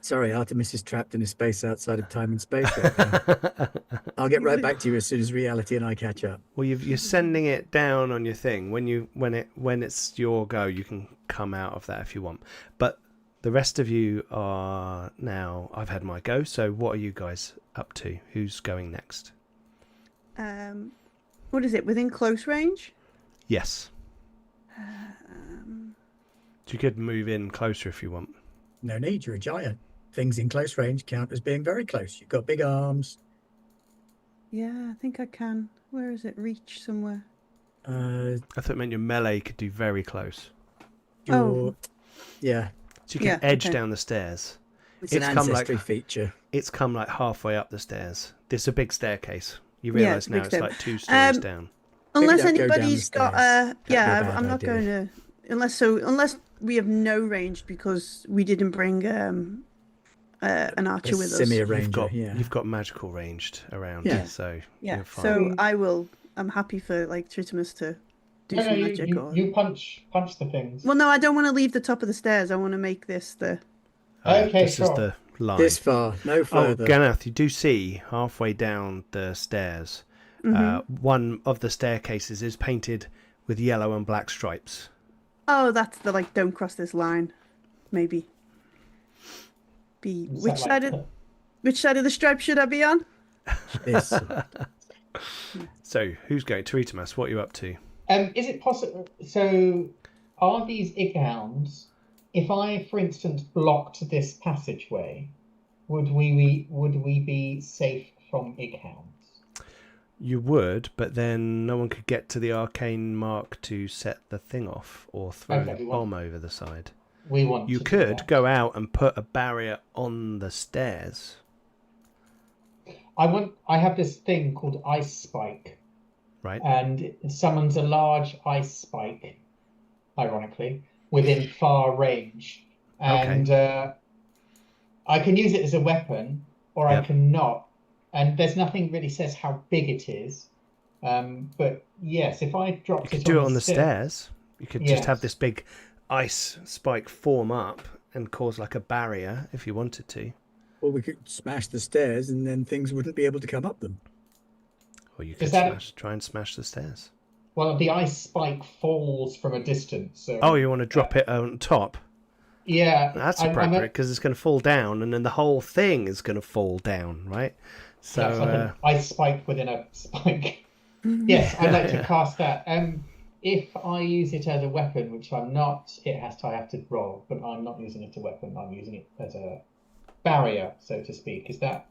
Sorry, Artemis is trapped in a space outside of time and space right now. I'll get right back to you as soon as reality and I catch up. Well, you're sending it down on your thing. When it's your go, you can come out of that if you want. But the rest of you are now. I've had my go. So what are you guys up to? Who's going next? What is it? Within close range? Yes. You could move in closer if you want. No need, you're a giant. Things in close range count as being very close. You've got big arms. Yeah, I think I can. Where is it? Reach somewhere. Uh, I thought it meant your melee could do very close. your, yeah, So you can edge down the stairs. it's an ancestry feature. It's come like halfway up the stairs. This is a big staircase. You realise it's a now big it's stair. like 2 stories down. Unless don't go anybody's got downstairs. That'd be a bad I'm not idea. going to unless we have no range because we didn't bring an archer with us. Simi ranger, You've got magical ranged around, Yeah. so Yeah, you're fine. so I'm happy for like Tritimus to do No, some magic. you punch the things. Well, no, I don't want to leave the top of the stairs. I want to make this the. Okay, this is sure. the line. This far, no Oh, further. Ganeth, you do see halfway down the stairs, one of the staircases is painted with yellow and black stripes. Oh, that's the like don't cross this line, maybe. Is Which that side of the stripe should I be on? This. So, who's going? Teritimus, what are you up to? Is it possible? So, are these Ighounds? If I, for instance, blocked this passageway, would we be safe from Ighounds? You would, but then no one could get to the arcane mark to set the thing off or throw Okay, the we bomb over the side. We want. You to do could that. go out and put a barrier on the stairs. I have this thing called Ice Spike, Right. and it summons a large ice spike, ironically, within far range, and I can use it as a weapon, or I Yep. cannot. And there's nothing really says how big it is. But yes, if I You dropped could it do it on on the stair- stairs. You could just have Yes. this big ice spike form up and cause like a barrier if you wanted to. Or we could smash the stairs and then things wouldn't be able to come up them. Or you could Is that- try and smash the stairs. Well, the ice spike falls from a distance. So Oh, you want to drop it on top? yeah, That's I'm appropriate because it's going to fall down and then the whole thing is going to fall down, right? So, That's like an ice spike within a spike. Yes, I'd like to cast that. if I use it as a weapon, which I'm not, I have to roll, but I'm not using it as a weapon. I'm using it as a barrier, so to speak. Is that?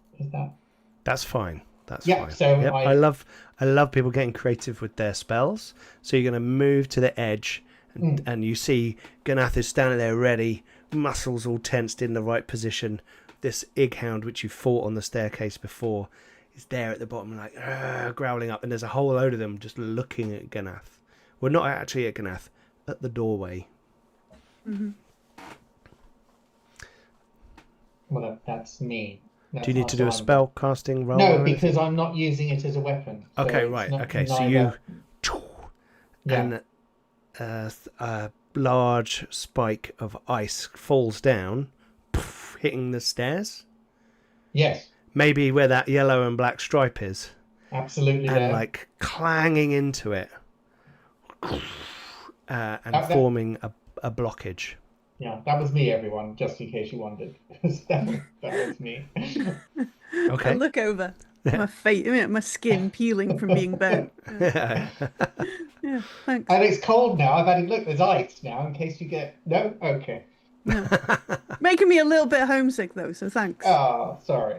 That's fine. That's Yeah, fine. so Yep. I love people getting creative with their spells. So you're going to move to the edge, and you see Ganath is standing there ready, muscles all tensed in the right position. This Ighound, which you fought on the staircase before, is there at the bottom, like growling up, and there's a whole load of them just looking at Ganath. Well, not actually at Ganath, at the doorway. Mm-hmm. Well, that's me. Do you need to do a spell casting roll? No, because I'm not using it as a weapon. So Okay, it's right. not Okay, so neither- and a large spike of ice falls down, hitting the stairs. Yes, Maybe where that yellow and black stripe is, absolutely. and there. like clanging into it, and that- forming a blockage. Yeah, that was me, everyone, just in case you wondered. that was me. Okay. I look over. My face, my skin peeling from being burnt. Yeah, thanks. And it's cold now. I've had it. Look, there's ice now. In case you get no. Okay. No. Making me a little bit homesick though, so thanks. Oh, sorry.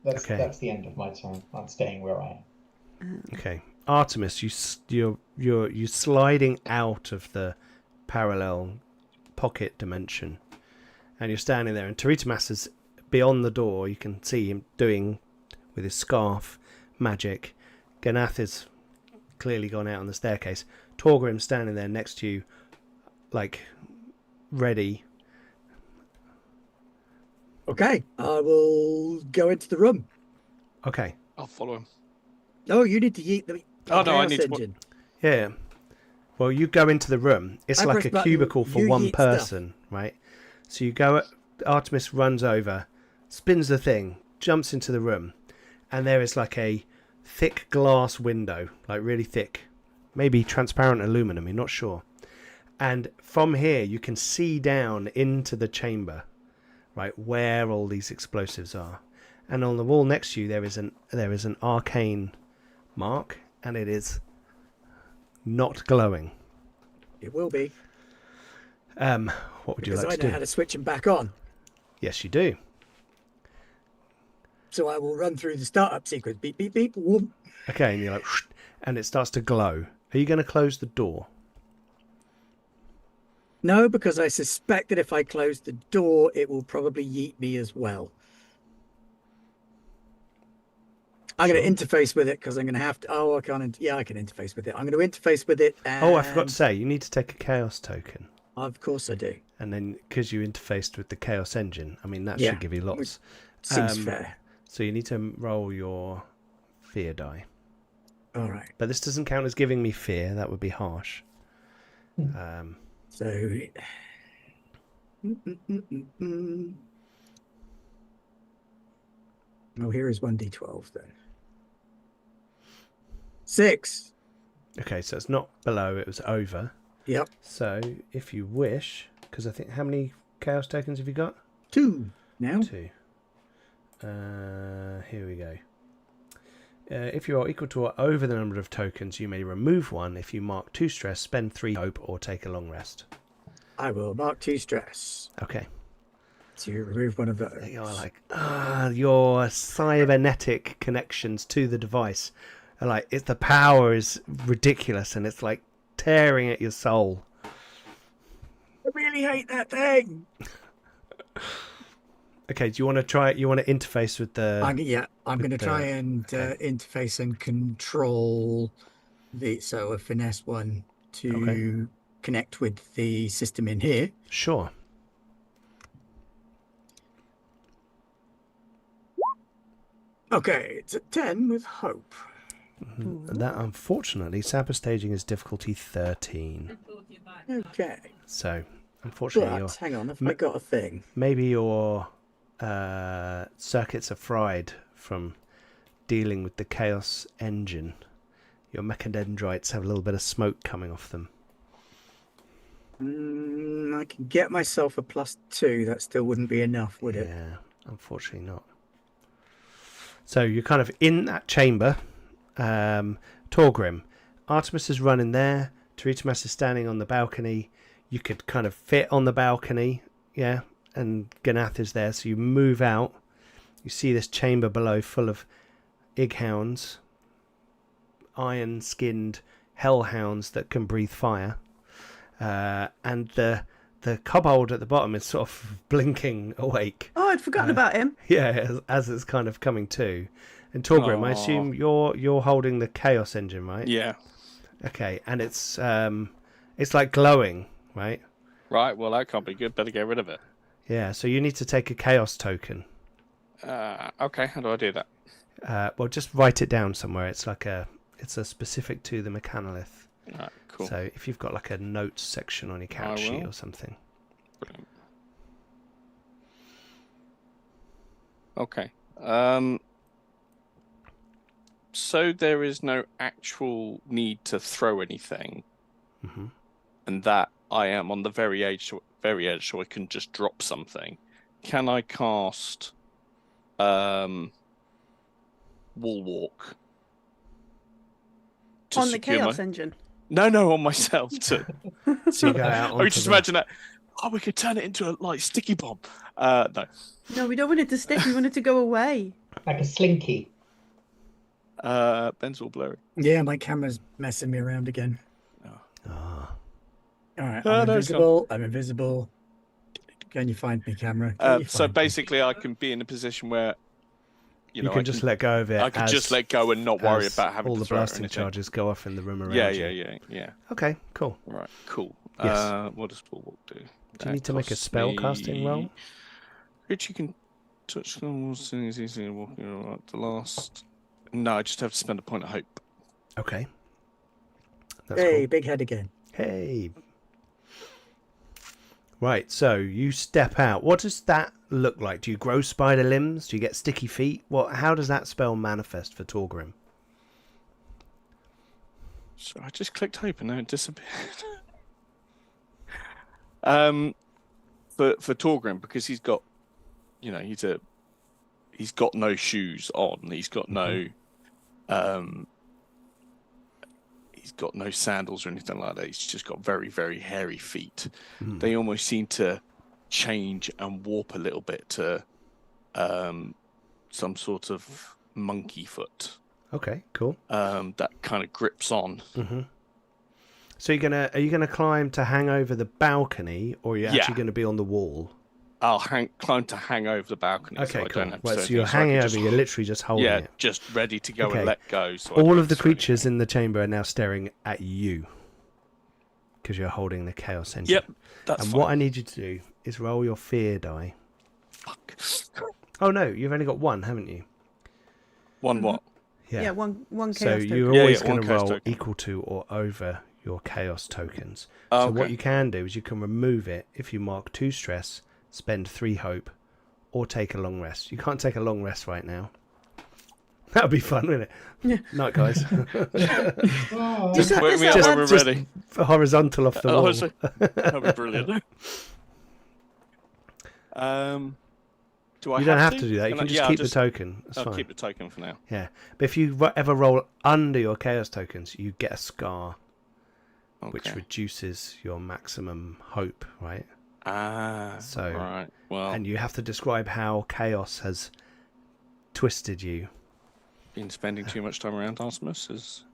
Okay. That's the end of my turn. I'm staying where I am. Okay, Artemis, you're sliding out of the parallel pocket dimension, and you're standing there, and Taritamas is beyond the door. You can see him doing with his scarf magic. Ganath is clearly gone out on the staircase. Torgrim's standing there next to you, like ready. Okay, I will go into the room. Okay. I'll follow him. Oh, you need to yeet the Oh, no, I chaos need to- engine. Yeah. Well, you go into the room. It's I like press a button, cubicle for you one yeet stuff. person, right? So you go. Artemis runs over, spins the thing, jumps into the room, and there is like a thick glass window, like really thick, maybe transparent aluminum. You're not sure. And from here, you can see down into the chamber, right, where all these explosives are. And on the wall next to you, there is an arcane mark, and it is not glowing. It will be. What would you Because like I to know do? how to switch them back on. Yes, you do. So I will run through the startup sequence. Beep, beep, beep. Whoop. Okay, and you're like, and it starts to glow. Are you going to close the door? No, because I suspect that if I close the door, it will probably yeet me as well. I'm going to interface with it because I'm going to have to. Oh, I can't. Yeah, I can interface with it. I'm going to interface with it. And Oh, I forgot to say, you need to take a chaos token. Of course I do. And then, because you interfaced with the chaos engine, I mean, that Yeah. should give you lots. Seems fair. So you need to roll your fear die. All right. But this doesn't count as giving me fear. That would be harsh. So. Oh, here is 1d12 then. 6. Okay, so it's not below, it was over. Yep. So if you wish, because I think, how many chaos tokens have you got? 2 now. 2. Here we go. If you are equal to or over the number of tokens, you may remove one. If you mark 2 stress, spend 3 hope, or take a long rest. I will mark 2 stress Okay. to remove one of those. You're like, your cybernetic connections to the device are like, the power is ridiculous, and it's like tearing at your soul. I really hate that thing. Okay, do you want to try it? You want to interface with the... I'm going to the- try and okay. interface and control a finesse one to Okay. connect with the system in here. Sure. Okay, it's a 10 with hope. That, unfortunately, Sapper staging is difficulty 13. Okay, So, unfortunately, but hang on, have I got a thing? maybe your circuits are fried from dealing with the chaos engine. Your mechadendrites have a little bit of smoke coming off them. I can get myself a +2. That still wouldn't be enough, would it? Yeah, unfortunately not. So you're kind of in that chamber. Torgrim, Artemis is running there. Teritimas is standing on the balcony. You could kind of fit on the balcony, yeah, and Ganath is there. So you move out. You see this chamber below full of Ighounds, iron-skinned hellhounds that can breathe fire. And the kobold at the bottom is sort of blinking awake. Oh, I'd forgotten about him. Yeah, as it's kind of coming to. And Torgrim, I assume you're holding the Chaos Engine, right? Yeah. Okay, and it's like glowing, right? Right. Well, that can't be good. Better get rid of it. Yeah. So you need to take a Chaos token. Okay. How do I do that? Well, just write it down somewhere. It's a specific to the Mechanolith. Right, cool. So if you've got like a notes section on your character sheet or something. Brilliant. Okay. So there is no actual need to throw anything, and that I am on the very edge, so I can just drop something. Can I cast Wall Walk On the Chaos Engine? No, on myself too. So you go out I just imagine that. Oh, we could turn it into a like sticky bomb. No. No, we don't want it to stick. We want it to go away. Like a slinky. Ben's all blurry. Yeah, my camera's messing me around again. Ah. All right, No, I'm no, invisible. I'm invisible. Can you find me, camera? Can you So find me? basically, I can be in a position where You can just let go of it. I can just let go and not worry as about having all to the throw it or blasting anything. charges go off in the room around Yeah, you. yeah. Okay, cool. Right, cool. Yes. What does Wall Walk do? Do you need to make a spell casting roll? Which you can touch them as soon as easily walking around the last. No, I just have to spend a point of hope. Okay. That's Hey, cool. big head again. Hey. Right, so you step out. What does that look like? Do you grow spider limbs? Do you get sticky feet? How does that spell manifest for Torgrim? So I just clicked hope and then it disappeared. For Torgrim, because he's got, he's got no shoes on. He's got no, he's got no sandals or anything like that. He's just got very, very hairy feet. They almost seem to change and warp a little bit to some sort of monkey foot. Okay, cool. That kind of grips on. So are you gonna climb to hang over the balcony, or are you actually going to be on the wall? I'll climb to hang over the balcony. Okay, so I cool. don't have to Right, do so you're anything, I hanging can over. You're literally just holding it. just ready to go Okay. and let go. So I All don't of the have to do creatures in the chamber are now staring at you because you're holding the Chaos Engine. Yep, that's And fine. what I need you to do is roll your fear die. Fuck. Oh no, you've only got one, haven't you? One what? Yeah, one chaos So token. you're Yeah, always yeah, going one to chaos roll token. equal to or over your chaos tokens. Oh, So what okay. you can do is you can remove it if you mark 2 stress, spend 3 hope, or take a long rest. You can't take a long rest right now. That would be fun, wouldn't it? Yeah. Night, guys. Oh, Just Wake me this up up, when we're just- ready. Horizontal off the wall. Honestly, that'd be brilliant. Do I You don't have to to do that. You can just I'll keep the token. That's I'll fine. keep the token for now. Yeah. But if you ever roll under your chaos tokens, you get a scar, which Okay. reduces your maximum hope, right? So- right. Well, And you have to describe how chaos has twisted you. been spending too much time around Artemis is.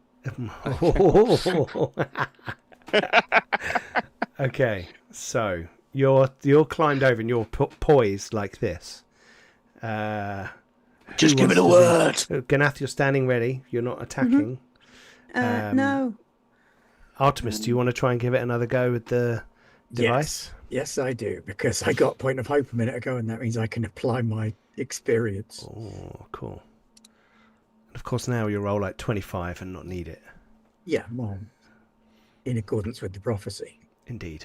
Okay, so you're climbed over and you're poised like this. Just give it a word. Ganath, you're standing ready. You're not attacking. No. Artemis, do you want to try and give it another go with the device? Yes, I do, because I got point of hope a minute ago, and that means I can apply my experience. Oh, cool. And of course, now you roll like 25 and not need it. Yeah, well, in accordance with the prophecy. Indeed.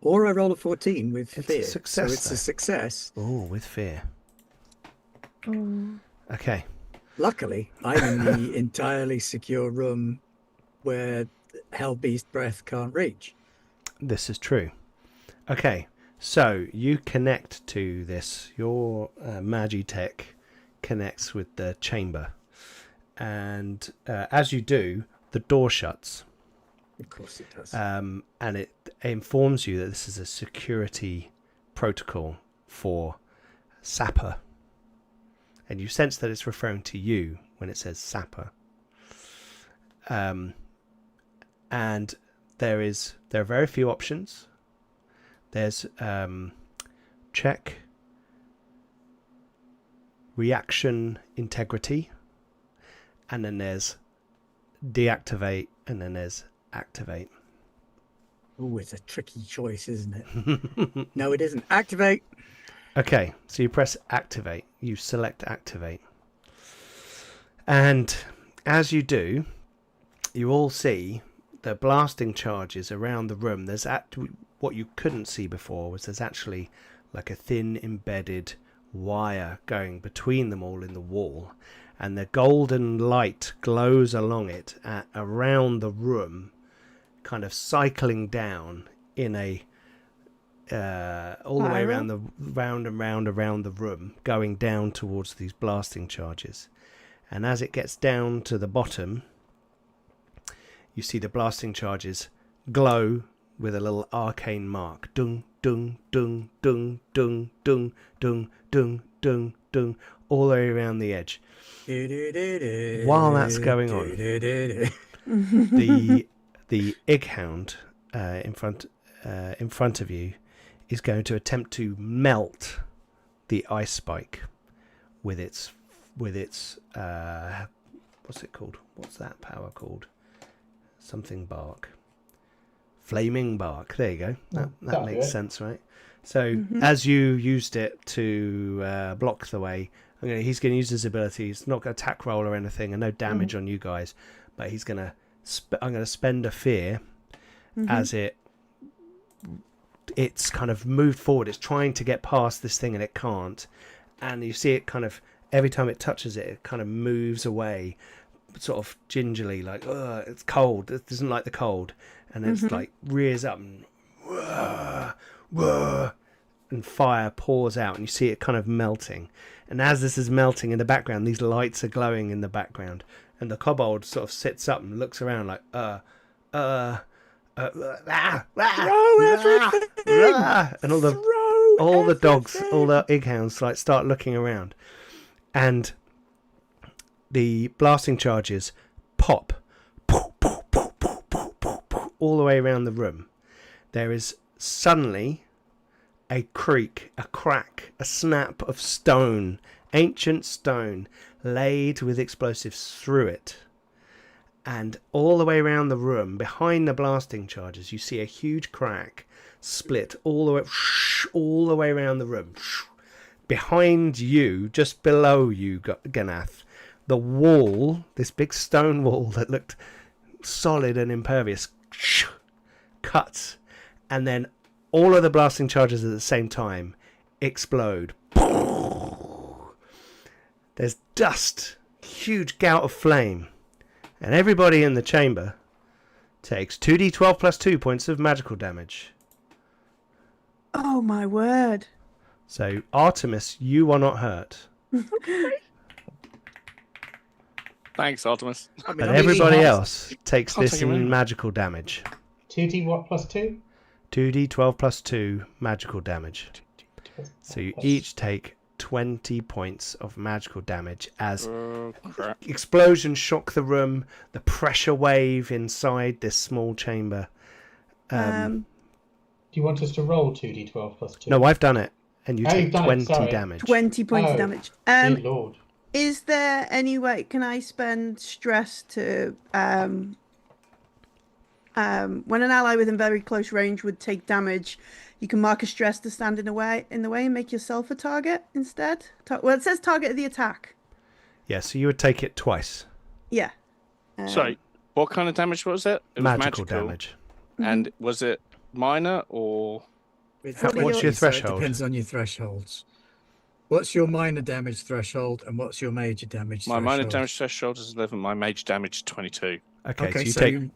Or I roll a 14 with It's a fear. success, So it's though. a success. Oh, with fear. Oh. Okay. Luckily, I'm in the entirely secure room where Hellbeast breath can't reach. This is true. Okay, so you connect to this. Your Magitech connects with the chamber, and as you do, the door shuts. Of course it does. And it informs you that this is a security protocol for Sapper. And you sense that it's referring to you when it says Sapper. And there are very few options. There's check reaction integrity, and then there's deactivate, and then there's activate. Oh, it's a tricky choice, isn't it? No, it isn't. Activate. Okay, so you press activate. You select activate. And as you do, you all see the blasting charges around the room. There's what you couldn't see before was there's actually like a thin embedded wire going between them all in the wall. And the golden light glows along it around the room, kind of cycling down in a all the way around the room, going down towards these blasting charges. And as it gets down to the bottom, you see the blasting charges glow with a little arcane mark. Dung, dung, dung, dung, dung, dung, dung, dung, dung, dung, all the way around the edge. While that's going on, the Ighound in front of you is going to attempt to melt the ice spike with its what's it called? What's that power called? Something bark. Flaming bark. There you go. That makes sense, right? So as you used it to block the way, he's going to use his ability. He's not going to attack roll or anything, and no damage on you guys. But he's going to. I'm going to spend a fear as it's kind of moved forward. It's trying to get past this thing and it can't. And you see it kind of every time it touches it, it kind of moves away, sort of gingerly, like it's cold. It doesn't like the cold, and it's like rears up and and fire pours out, and you see it kind of melting. And as this is melting in the background, these lights are glowing in the background, and the kobold sort of sits up and looks around like and all the dogs, all the Ighounds like start looking around, and the blasting charges pop all the way around the room. There is suddenly a creak, a crack, a snap of stone, ancient stone, laid with explosives through it. And all the way around the room, behind the blasting charges, you see a huge crack split all the way around the room. Behind you, just below you, Ganath, the wall, this big stone wall that looked solid and impervious, cuts, and then all of the blasting charges at the same time explode. There's dust, huge gout of flame, and everybody in the chamber takes 2d12 plus 2 points of magical damage. Oh my word. So, Artemis, you are not hurt. Thanks, Artemis. But everybody else takes this in magical damage. 2d what plus 2? 2d12 plus 2 magical damage. So you each take 20 points of magical damage as explosions shock the room, the pressure wave inside this small chamber. Do you want us to roll 2d12 plus 2? No, I've done it. And you take 20 damage. 20 points of damage. Good Lord. Is there any way, can I spend stress to, when an ally within very close range would take damage, you can mark a stress to stand in the way and make yourself a target instead? Well, it says target of the attack. Yeah, so you would take it twice. Yeah. Sorry, what kind of damage was it? It was magical damage. And was it minor or... What's your threshold? It depends on your thresholds. What's your minor damage threshold and what's your major damage threshold? My minor damage threshold is 11, my major damage is 22. Okay,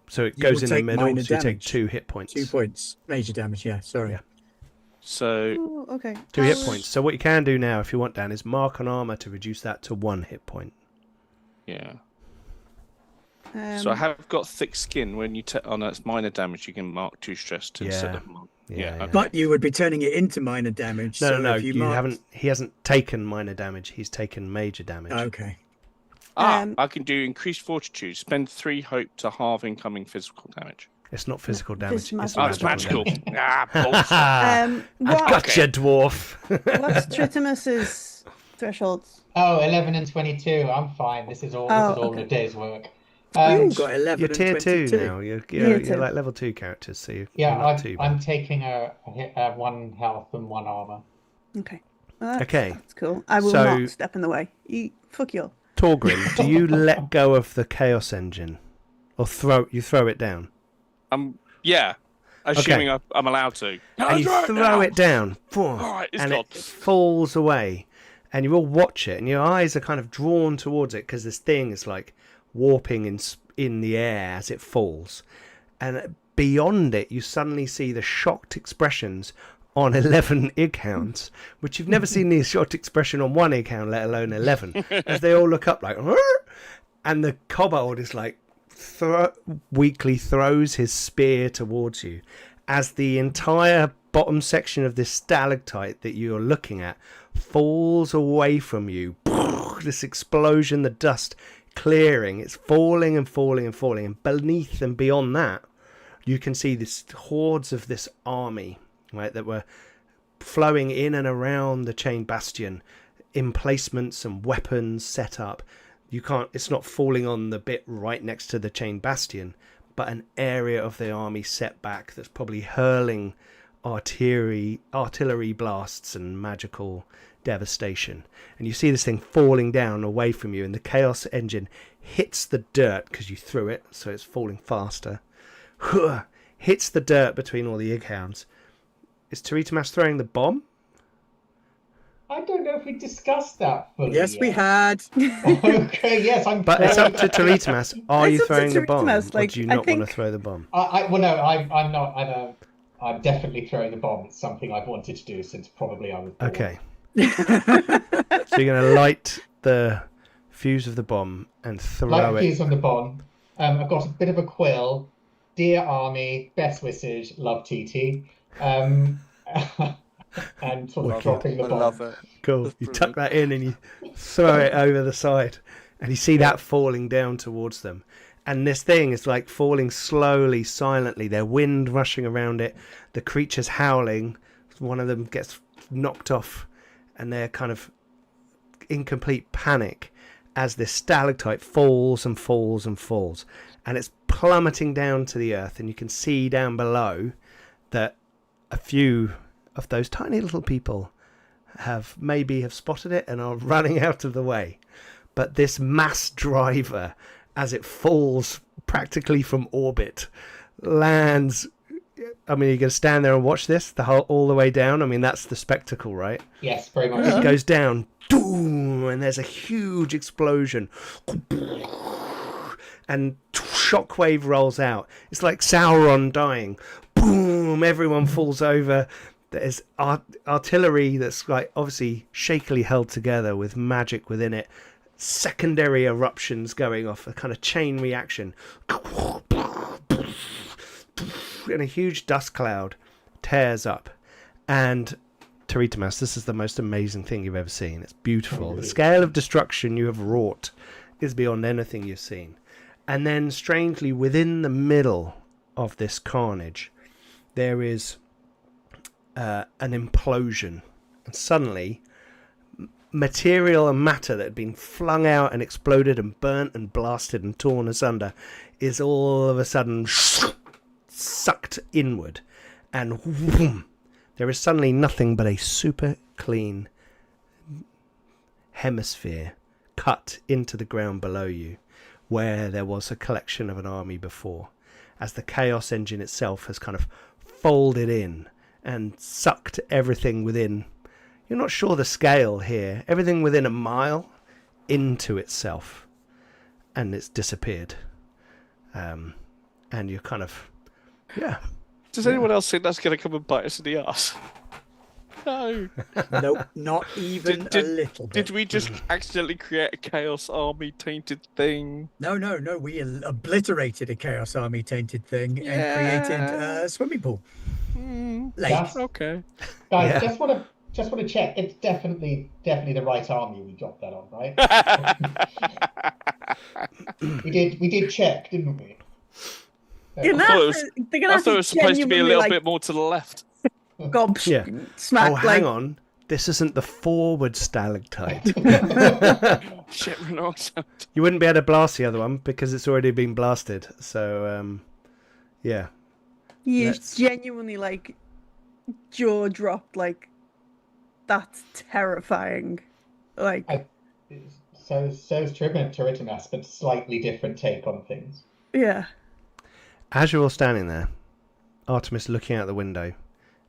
so it goes in the middle, so you take 2 hit points. 2 points. Major damage, yeah, sorry. Yeah. So... okay. 2 hit points. So what you can do now, if you want, Dan, is mark on armor to reduce that to 1 hit point. Yeah. So I have got thick skin. When you no, it's minor damage. You can mark 2 stressed instead of mark. Yeah. But you would be turning it into minor damage. No. If You haven't. He hasn't taken minor damage. He's taken major damage. Okay. I can do increased fortitude. Spend 3 hope to halve incoming physical damage. It's not physical damage. It's It's magical. damage. Bullshit. I've got you, dwarf. What's Tritimus's thresholds? Oh, 11 and 22. I'm fine. This is all okay. a day's work. We all got 11 You're and tier 2 22. now. You're Tier 2. like level 2 characters, so you're Yeah, not too bad. I'm taking a 1 health and 1 armor. Okay. Well, Okay. That's cool. I will So- not step in the way. Fuck you all. Torgrim, do you let go of the Chaos Engine, or throw it down? Yeah. Assuming I'm allowed to. And you throw it down, Alright, it's and gone. it falls away, and you all watch it, and your eyes are kind of drawn towards it because this thing is like warping in the air as it falls, and beyond it, you suddenly see the shocked expressions on 11 Ighounds, which you've never seen the shocked expression on 1 Ighound, let alone 11, as they all look up like, "Arr!" And the kobold is like weakly throws his spear towards you as the entire bottom section of this stalactite that you're looking at falls away from you. This explosion, the dust clearing, it's falling and falling and falling, and beneath and beyond that you can see this hordes of this army, right, that were flowing in and around the chain bastion, emplacements and weapons set up. It's not falling on the bit right next to the chain bastion, but an area of the army set back that's probably hurling artillery blasts and magical devastation. And you see this thing falling down away from you, and the Chaos Engine hits the dirt because you threw it, so it's falling faster. Hits the dirt between all the Ighounds. Is Teritamas throwing the bomb? I don't know if we discussed that fully Yes, we yet. had. Okay, yes, I'm. But it's up to Teritamas. Are you It's up to throwing the bomb, Teritamas, or do you I not want to throw the bomb? Well, no, I'm not. I'm definitely throwing the bomb. It's something I've wanted to do since probably I was born. Okay. So you're going to light the fuse of the bomb and throw Light it. fuse on the bomb. I've got a bit of a quill. Dear Army, best wishes, love TT. And sort of dropping the I bomb. love it. Cool. That's You tuck brilliant. that in and you throw it over the side, and you see that falling down towards them. And this thing is like falling slowly, silently. There's wind rushing around it. The creature's howling. One of them gets knocked off, and they're kind of in complete panic as this stalactite falls and falls and falls. And it's plummeting down to the earth, and you can see down below that a few of those tiny little people have spotted it and are running out of the way. But this mass driver, as it falls practically from orbit, lands. I mean, you're going to stand there and watch this all the way down. I mean, that's the spectacle, right? Yes, very much. It goes down, boom, and there's a huge explosion, and shockwave rolls out. It's like Sauron dying. Boom! Everyone falls over. There's artillery that's like obviously shakily held together with magic within it. Secondary eruptions going off, a kind of chain reaction, and a huge dust cloud tears up. And Teritamas, this is the most amazing thing you've ever seen. It's beautiful. The scale of destruction you have wrought is beyond anything you've seen. And then, strangely, within the middle of this carnage, there is an implosion. And suddenly, material and matter that had been flung out and exploded and burnt and blasted and torn asunder is all of a sudden sucked inward. And whoom, there is suddenly nothing but a super clean hemisphere cut into the ground below you, where there was a collection of an army before, as the Chaos Engine itself has kind of folded in and sucked everything within. You're not sure the scale here. Everything within a mile into itself, and it's disappeared. And you're kind of, yeah. Does anyone else think that's going to come and bite us in the ass? No. Nope, not even a little bit. Did we just accidentally create a Chaos Army tainted thing? No. We obliterated a Chaos Army tainted thing and created a swimming pool. Lake. That's- Okay. Guys, Yeah. just want to check. It's definitely the right army we dropped that on, right? we did check, didn't we? I thought it was supposed to be a little bit more to the left. Gob Yeah. smack. Oh, like, hang on. This isn't the forward stalactite. Shit, we're not. You wouldn't be able to blast the other one because it's already been blasted. So, yeah. You Let's- genuinely like jaw dropped. Like that's terrifying. Like So's Turitinas, but slightly different take on things. yeah. As you're all standing there, Artemis looking out the window,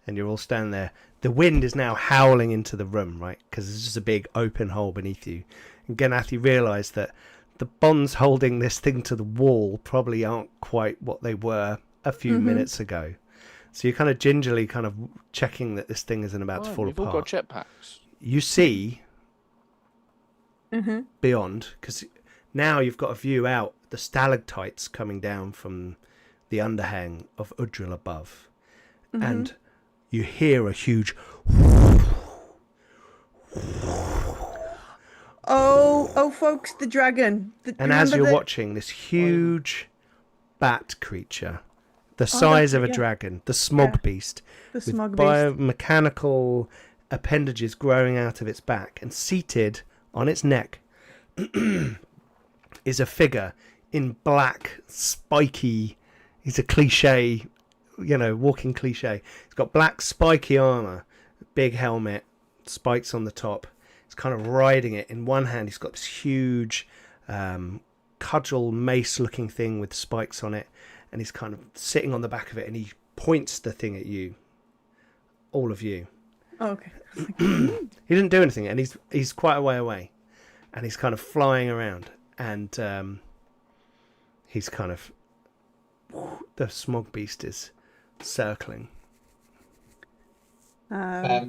and you're all standing there, the wind is now howling into the room, right? Because there's just a big open hole beneath you. And Ganath, you realise that the bonds holding this thing to the wall probably aren't quite what they were a few minutes ago. So you're kind of gingerly kind of checking that this thing isn't about to fall We've apart. all got jetpacks. You see beyond, because now you've got a view out, the stalactites coming down from the underhang of Udril above. And you hear a huge Oh, folks, the dragon. and as you're watching this huge bat creature, the size of a dragon, the smog beast, the with smog beast. biomechanical appendages growing out of its back, and seated on its neck is a figure in black, spiky. He's a cliche, walking cliche. He's got black, spiky armor, big helmet, spikes on the top. He's kind of riding it. In one hand, he's got this huge cudgel mace-looking thing with spikes on it, and he's kind of sitting on the back of it, and he points the thing at you, all of you. Oh, okay. He didn't do anything, and he's quite a way away, and he's kind of flying around, and he's kind of the smog beast is circling. I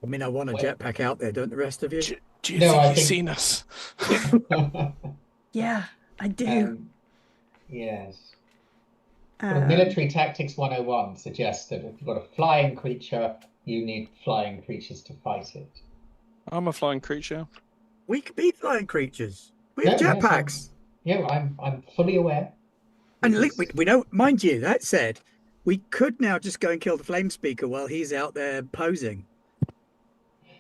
mean, I want a jetpack out there, don't the rest of you? Do you No, think I he's think- seen us? Yeah, I do. Yes. Um, Military Tactics 101 suggests that if you've got a flying creature, you need flying creatures to fight it. I'm a flying creature. We could be flying creatures. We have Yeah, jetpacks. Yeah, I'm fully aware. And we know, mind you, that said, we could now just go and kill the flame speaker while he's out there posing.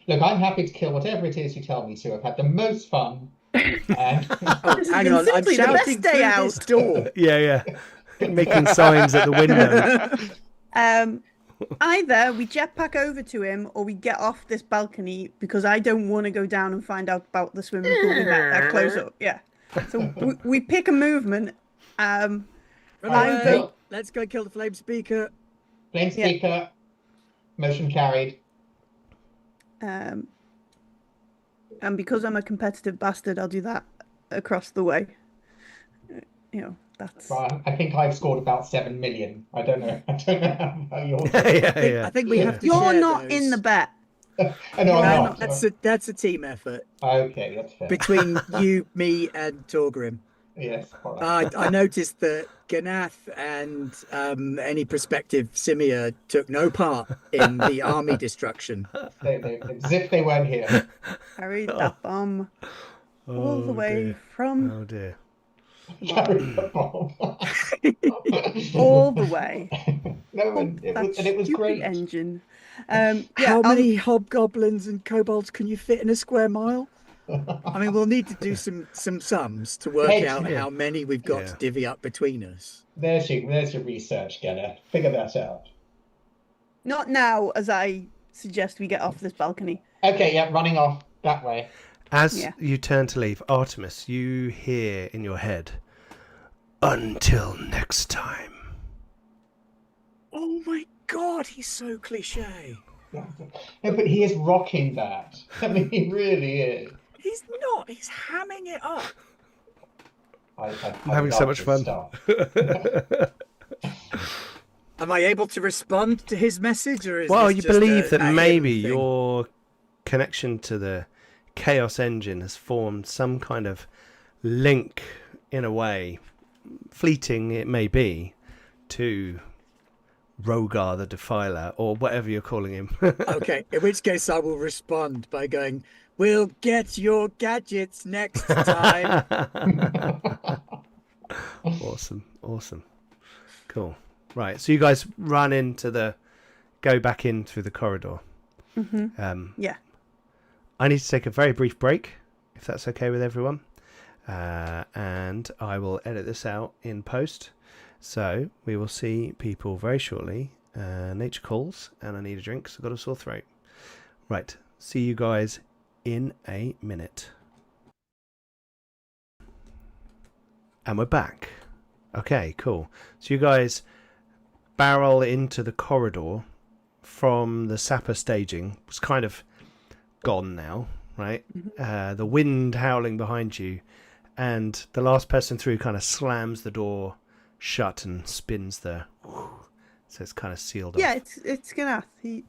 Look, I'm happy to kill whatever it is you tell me to. I've had the most fun. And This has Hang been on, I'm simply the best shouting day through out. this door. Yeah. Making signs at the window. Either we jetpack over to him or we get off this balcony because I don't want to go down and find out about the swimming pool in that close up. Yeah. So we pick a movement. Right, Let's go kill the flame speaker. Flame speaker, motion carried. And because I'm a competitive bastard, I'll do that across the way. That's. Well, I think I've scored about 7 million. I don't know how you're. I think we have to You're share not those. in the bet. No, I'm not. That's a team effort Okay, that's fair. between you, me, and Torgrim. Yes. All right. I noticed that Ganath and any prospective Simia took no part in the army destruction. As if they weren't here. Carried that bomb all the way dear. from Oh dear. Carried the bomb. all the way. No, and it was Stupid great. engine. How many hobgoblins and kobolds can you fit in a square mile? I mean, we'll need to do some sums to work out how many we've got to divvy up between us. There's your research, Genna. Figure that out. Not now, as I suggest we get off this balcony. Okay, yeah, running off that way. As you turn to leave, Artemis, you hear in your head, "Until next time." Oh my god, he's so cliche. No, but he is rocking that. I mean, he really is. He's not. He's hamming it up. I'm having so much fun. I Am I able to respond to his message, or is Well, this you just believe that a him maybe thing? your connection to the Chaos Engine has formed some kind of link, in a way, fleeting it may be, to Rogar the Defiler, or whatever you're calling him. Okay, in which case I will respond by going, "We'll get your gadgets next time." Awesome. Cool. Right, so you guys go back in through the corridor. Yeah. I need to take a very brief break, if that's okay with everyone. And I will edit this out in post. So we will see people very shortly. Nature calls, and I need a drink, so I've got a sore throat. Right, see you guys in a minute. And we're back. Okay, cool. So you guys barrel into the corridor from the sapper staging. It's kind of gone now, right? The wind howling behind you, and the last person through kind of slams the door shut and spins so it's kind of sealed off. Yeah, it's Ganath.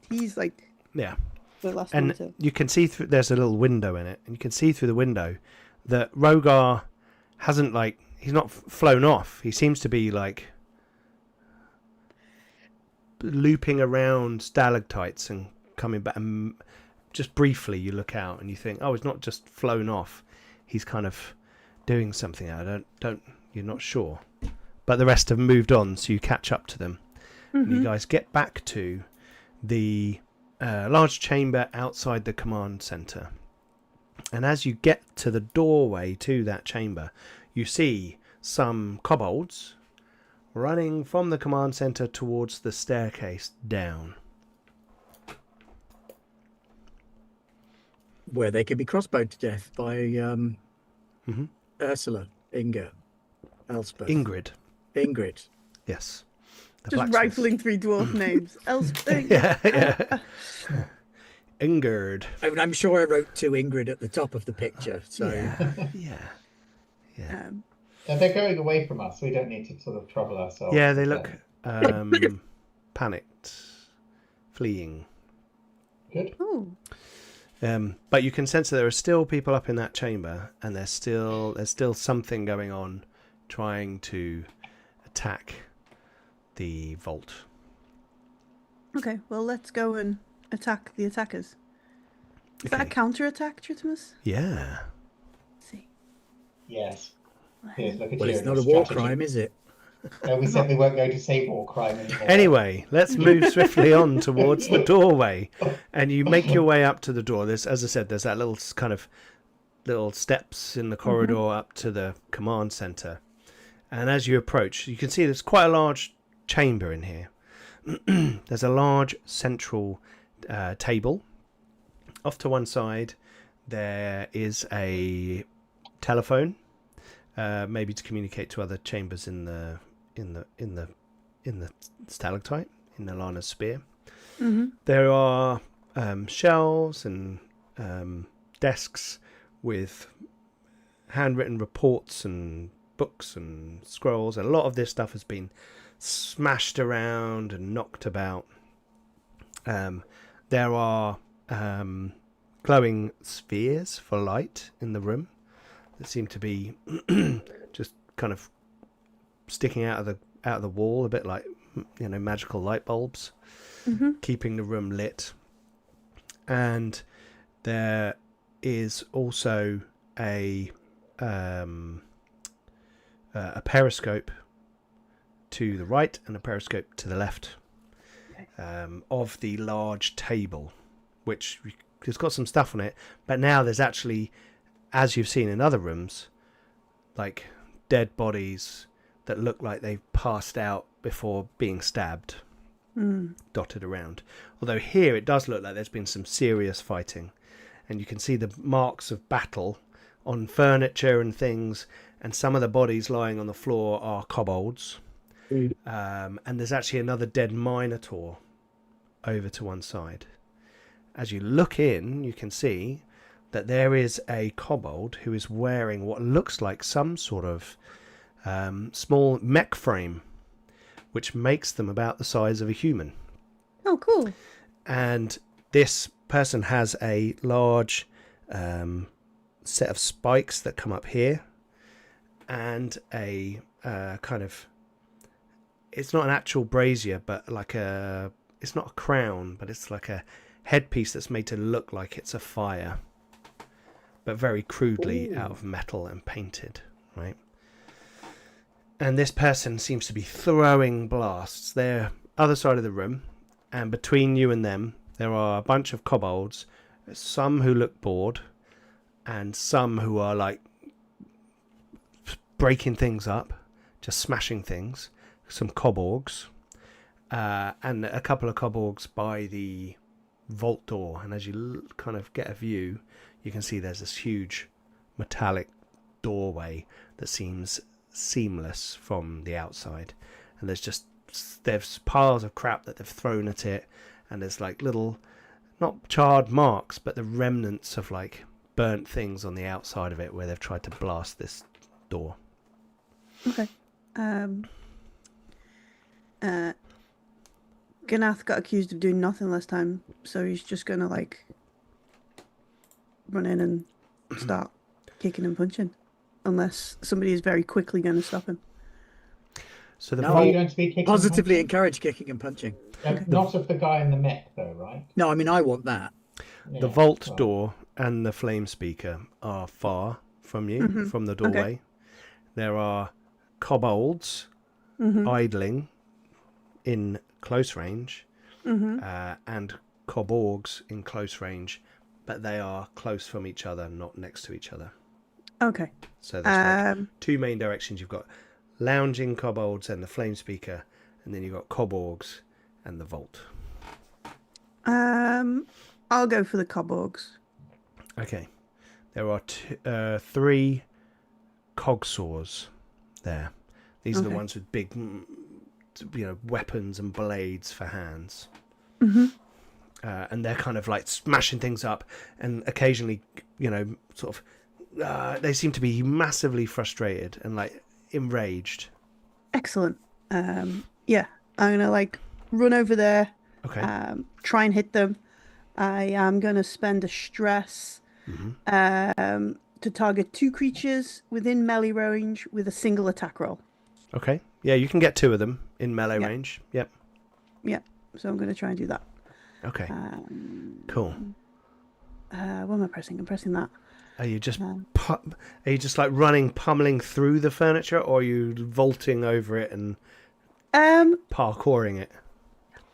He's like Yeah. the last And one to... you can see through, there's a little window in it, and you can see through the window that Rogar hasn't, like, he's not flown off. He seems to be like looping around stalactites and coming back, and just briefly you look out and you think, oh, it's not just flown off, he's kind of doing something. You're not sure, but the rest have moved on, so you catch up to them. And you guys get back to the large chamber outside the command center, and as you get to the doorway to that chamber, you see some kobolds running from the command center towards the staircase down. Where they could be crossbowed to death by Ursula, Inga, Elspeth. Ingrid. Yes. The Just blacksmith. rifling through dwarf names. Elspeth. Yeah. Ingrid. I mean, I'm sure I wrote to Ingrid at the top of the picture, so... Yeah. And they're going away from us. We don't need to sort of trouble ourselves. Yeah, they look panicked, fleeing. Good. Oh. But you can sense that there are still people up in that chamber, and there's still something going on, trying to attack the vault. Okay, well, let's go and attack the attackers. Is that a counter-attack, Tritimus? Yeah. Let's see. Yes. Here's, look at Well, you it's and not a your war strategy. crime, is it? No, we said we weren't going to say war crime anymore. Anyway, let's move swiftly on towards the doorway, and you make your way up to the door. There's, as I said, there's that little kind of little steps in the corridor up to the command center, and as you approach, you can see there's quite a large chamber in here. There's a large central table. Off to one side, there is a telephone, maybe to communicate to other chambers in the stalactite, in Alana's spear. There are shelves and desks with handwritten reports and books and scrolls, and a lot of this stuff has been smashed around and knocked about. There are glowing spheres for light in the room that seem to be just kind of sticking out of the wall, a bit like, you know, magical light bulbs, keeping the room lit. And there is also a periscope to the right and a periscope to the left of the large table, which has got some stuff on it. But now there's actually, as you've seen in other rooms, like dead bodies that look like they've passed out before being stabbed, dotted around. Although here it does look like there's been some serious fighting, and you can see the marks of battle on furniture and things, and some of the bodies lying on the floor are kobolds. And there's actually another dead minotaur over to one side. As you look in, you can see that there is a kobold who is wearing what looks like some sort of small mech frame which makes them about the size of a human. Oh, cool. And this person has a large set of spikes that come up here, and a kind of, it's not an actual brazier, but like it's not a crown, but it's like a headpiece that's made to look like it's a fire, but very crudely out of metal and painted, right? And this person seems to be throwing blasts. They're other side of the room, and between you and them there are a bunch of kobolds, some who look bored and some who are like breaking things up, just smashing things. Some kobolds, and a couple of kobolds by the vault door, and as you kind of get a view, you can see there's this huge metallic doorway that seems seamless from the outside, and there's piles of crap that they've thrown at it, and there's like little, not charred marks, but the remnants of like burnt things on the outside of it where they've tried to blast this door. Okay. Ganath got accused of doing nothing last time, so he's just gonna like run in and start kicking and punching, unless somebody is very quickly going to stop him. So the No, Are you vault, going to be kicking Positively and encourage kicking and punching. punching? Not of the guy in the mech, though, right? No, I mean, I want that. Yeah, the vault well, door and the flame speaker are far from you, from the doorway. Okay. There are kobolds idling in close range, and koborgs in close range, but they are close from each other, not next to each other. Okay. So there's like two main directions. You've got lounging kobolds and the flame speaker, and then you've got koborgs and the vault. I'll go for the kobolds. Okay. There are three cogsaws there. These are the ones with big, weapons and blades for hands. And they're kind of like smashing things up, and occasionally, sort of, they seem to be massively frustrated and like enraged. Excellent. Yeah, I'm gonna like run over there. Okay. Try and hit them. I am gonna spend a stress to target 2 creatures within melee range with a single attack roll. Okay. Yeah, you can get 2 of them in melee range. Yep. Yeah, so I'm gonna try and do that. Okay. Cool. What am I pressing? I'm pressing that. Are you just like running, pummeling through the furniture, or are you vaulting over it and parkouring it?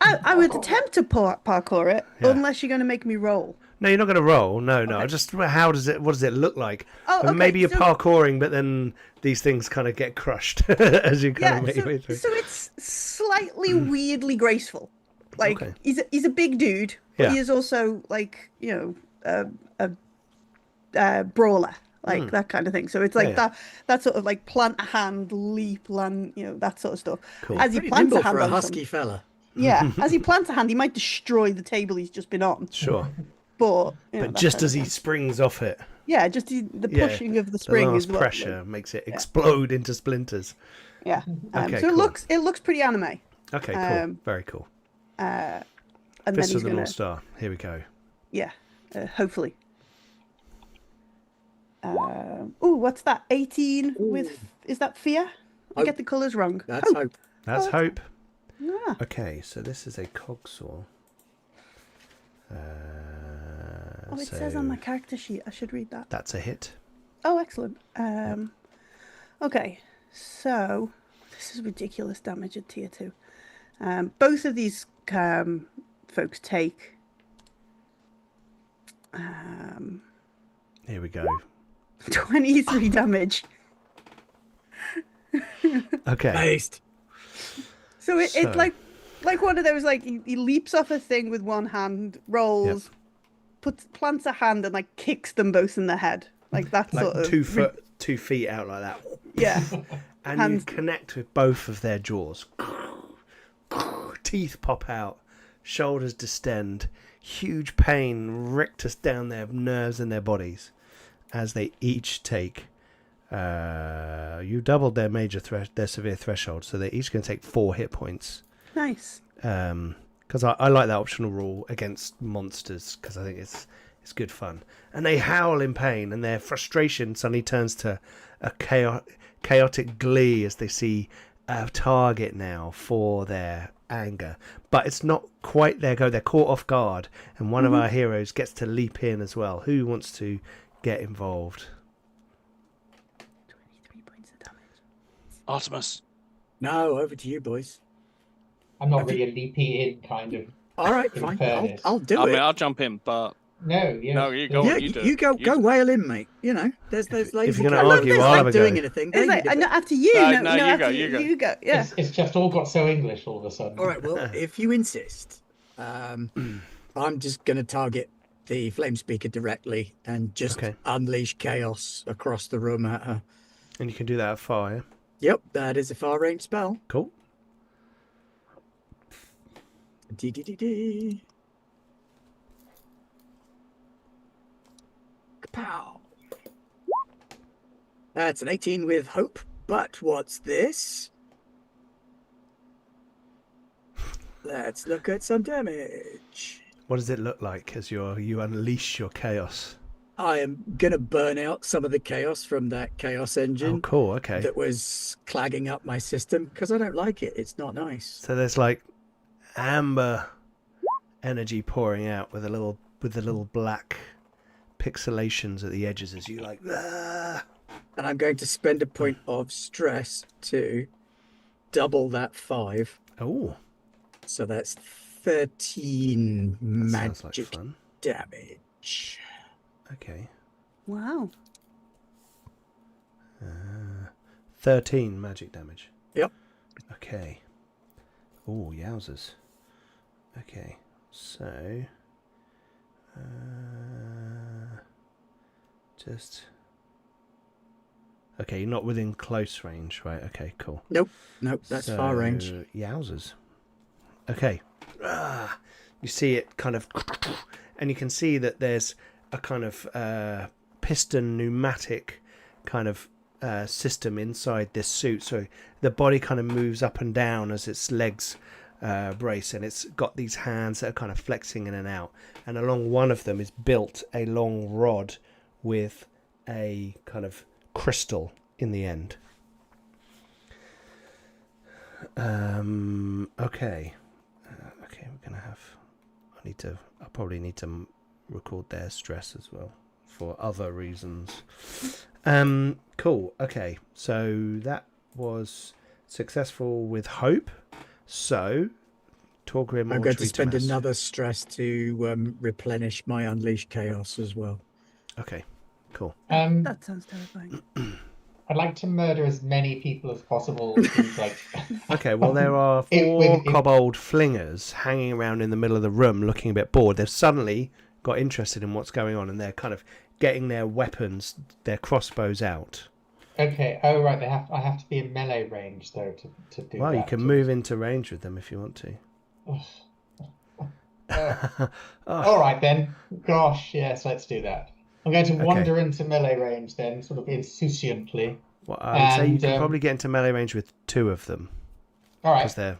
I would attempt to parkour it, unless you're going to make me roll. No, you're not going to roll. No. Okay. Just what does it look like? Oh, okay. Maybe you're parkouring, but then these things kind of get crushed as you kind of make your way through. So it's slightly weirdly graceful. Like he's a big dude, but he is also like a brawler, like that kind of thing. So it's like that sort of like plant a hand, leap, land, that sort of stuff. Cool. As he Pretty plants nimble a hand for a on husky fella. Yeah, as he plants a hand, he might destroy the table he's just been on. Sure. But just as he springs off it. Yeah, just the pushing of the spring the is what pressure makes it explode into splinters. Yeah. Okay, so cool. it looks pretty anime. Okay, cool. Very cool. And Fist then he's of the gonna, North Star. Here we go. Yeah, hopefully. What's that? 18 with, is that fear? I get the colours wrong. That's hope. That's hope. Ah. Okay, so this is a cogsaw. It says on my character sheet. I should read that. That's a hit. Oh, excellent. Okay, so this is ridiculous damage at tier 2. Both of these folks take. Here we go. 23 damage. Okay. Based. So it's like one of those, like he leaps off a thing with one hand, rolls, plants a hand, and like kicks them both in the head, like that sort of 2 feet out like that. Yeah. And you connect with both of their jaws. Teeth pop out, shoulders distend, huge pain ripped us down their nerves and their bodies as they each take You doubled their their severe threshold, so they're each going to take 4 hit points. Nice. Because I like that optional rule against monsters, because I think it's good fun. And they howl in pain, and their frustration suddenly turns to a chaotic glee as they see a target now for their anger. But it's not quite their go. They're caught off guard, and one of our heroes gets to leap in as well. Who wants to get involved? 23 points of damage. Artemis. No, over to you, boys. I'm not really a leapy in kind of. All right, In fine. fairness. I'll do I it. mean, I'll jump in, but No, no, you go. Yeah, You do. you go. Go whale in, mate. You know, there's lazy. if you're gonna cats. argue, They're I'll not have a doing go. anything. It's They like, need a bit- no, after you. No, No, no, you after go, you go. Yeah. It's just all got so English all of a sudden. All right. Well, if you insist, I'm just going to target the flame speaker directly and just Okay. unleash chaos across the room at her. And you can do that at fire. Yep, that is a far range spell. Cool. Dee. Kapow. That's an 18 with hope. But what's this? Let's look at some damage. What does it look like as you unleash your chaos? I am gonna burn out some of the chaos from that chaos engine Oh, cool. Okay. that was clagging up my system because I don't like it. It's not nice. So there's like amber energy pouring out with the little black pixelations at the edges as you like. Ah! And I'm going to spend a point of stress to double that 5. Oh, So that's 13 that sounds like magic fun. damage. Okay. Wow. 13 magic damage. Yep. Okay. Oh, yowzers. Okay. So, just. Okay, you're not within close range, right? Okay, cool. Nope, that's far range. Yowzers. Okay. You see it kind of, and you can see that there's a kind of piston pneumatic kind of system inside this suit. So the body kind of moves up and down as its legs brace, and it's got these hands that are kind of flexing in and out. And along one of them is built a long rod with a kind of crystal in the end. Okay, we're gonna have. I probably need to record their stress as well for other reasons. Cool. Okay, so that was successful with hope. So, Torgrim, I'm or going to spend Tweetamus? another stress to replenish my unleash chaos as well. Okay, cool. That sounds terrifying. I'd like to murder as many people as possible. Things like Okay, well, there are 4 kobold flingers hanging around in the middle of the room looking a bit bored. They've suddenly got interested in what's going on, and they're kind of getting their weapons, their crossbows out. Okay. Oh right. I have to be in melee range though to do. Well, that. you can move into range with them if you want to. All right then. Gosh, yes, let's do that. I'm going to wander into melee range then, sort of insouciantly. Well, I would say you can probably get into melee range with 2 of them. All right. Because they're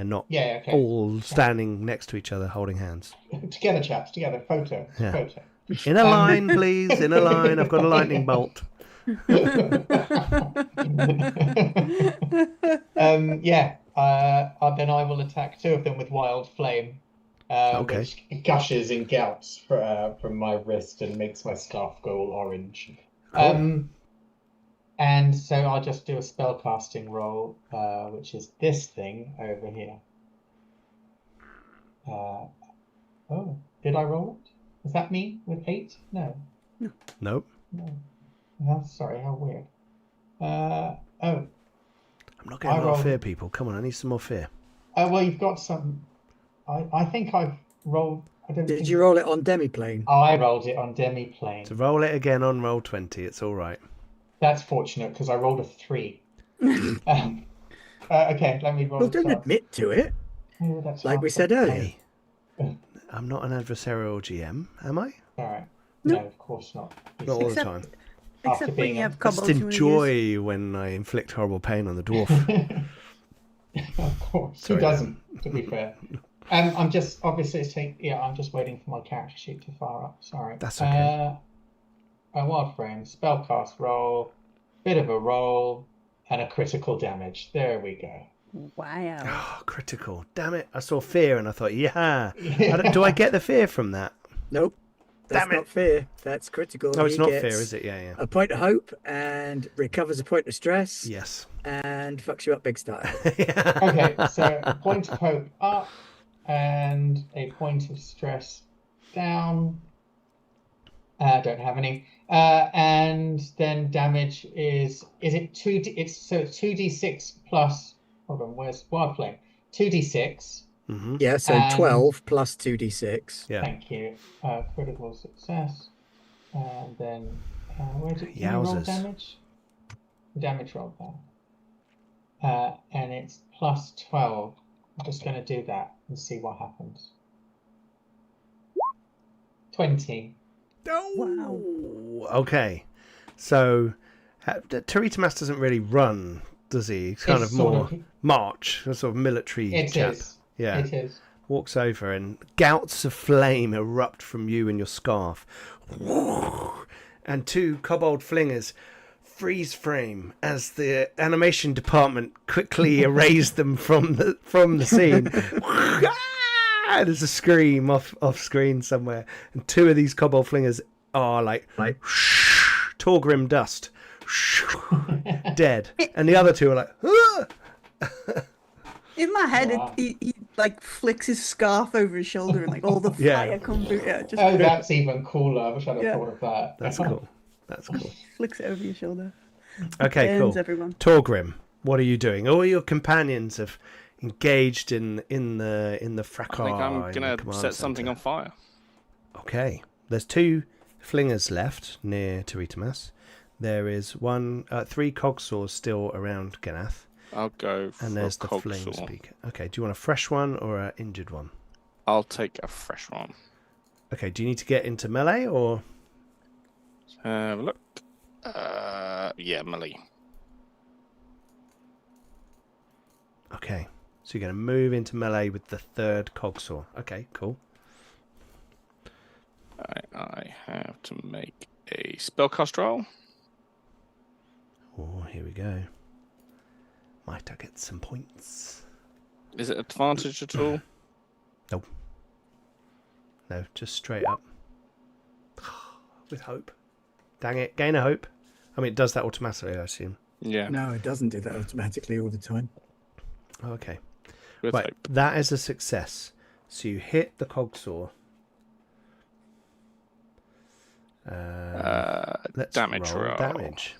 not Yeah. Okay. all standing next to each other holding hands. Together, chaps. Together. Photo. Yeah. Photo. In a line, please. In a line. I've got a lightning bolt. Then I will attack 2 of them with wild flame, which gushes in gouts from my wrist and makes my scarf go all orange. Cool. And so I'll just do a spellcasting roll, which is this thing over here. Did I roll it? Is that me with 8? No. Nope. No. Oh, sorry, how weird. I'm not getting a lot of fear, people. Come on, I need some more fear. Well, you've got some. I think I've rolled. Did you roll it on demiplane? Oh, I rolled it on demiplane. So roll it again on roll 20. It's all right. That's fortunate because I rolled a 3. Okay, let me roll. Well, don't admit to it. Oh, that's Like we half said a- earlier. Hey, I'm not an adversarial GM, am I? All right. No, of course not. Not all the time. after Except when being you have I just kobolds you wanna use. enjoy when I inflict horrible pain on the dwarf. Of course, Sorry, who doesn't? To be fair, I'm just obviously I'm just waiting for my character sheet to fire up. Sorry. That's okay. A wild frame, spellcast roll, bit of a roll, and a critical damage. There we go. Wow. Oh, critical. Damn it. I saw fear and I thought, yeah. Do I get the fear from that? Nope. That's Damn it. not fear. That's critical. No, it's He not gets fear, is it? Yeah, yeah. a point of hope and recovers a point of stress Yes. and fucks you up big style. Okay, so a point of hope up and a point of stress down. Don't have any. And then damage is it 2d? It's 2d6 plus. Hold on, where's Wildflame? 2d6. Mm-hmm. Yeah, so And- 12 plus 2d6. Yeah. Thank you. Critical success. And then where did you roll Yowzers. damage? Damage roll down. And it's plus 12. I'm just going to do that and see what happens. 20. Wow. Okay. So, Teritamas doesn't really run, does he? He's kind It's of sort more of- march, a sort of military It chap. is. Yeah. It is. Walks over and gouts of flame erupt from you and your scarf. And two kobold flingers freeze frame as the animation department quickly erase them from the scene. There's a scream off screen somewhere, and two of these kobold flingers are like Torgrim dust, dead, and the other two are like. In my head, Wow. he like flicks his scarf over his shoulder and like all the Yeah. fire comes through. Yeah, just Oh, that's even cooler. I wish I'd have Yeah. thought of that. That's cool. That's cool. flicks it over your shoulder. Okay, Burns cool. everyone. Torgrim, what are you doing? All your companions have engaged in the fracas. I think I'm in the gonna command set something center. on fire. Okay, there's two flingers left near Teritamas. There is three cogsaws still around Ganath, I'll go for and there's a the flame Cogsaw. speaker. Okay, do you want a fresh one or an injured one? I'll take a fresh one. Okay, do you need to get into melee or? Have a look. Yeah, melee. Okay, so you're going to move into melee with the third cogsaw. Okay, cool. I have to make a spellcast roll. Oh, here we go. Might I get some points? Is it advantage at all? No, just straight up. With hope. Dang it, gain a hope. I mean, it does that automatically, I assume. Yeah, No, it doesn't do that automatically all the time. Okay. with Right, hope. that is a success. So you hit the cogsaw. Let's Damage roll roll. damage.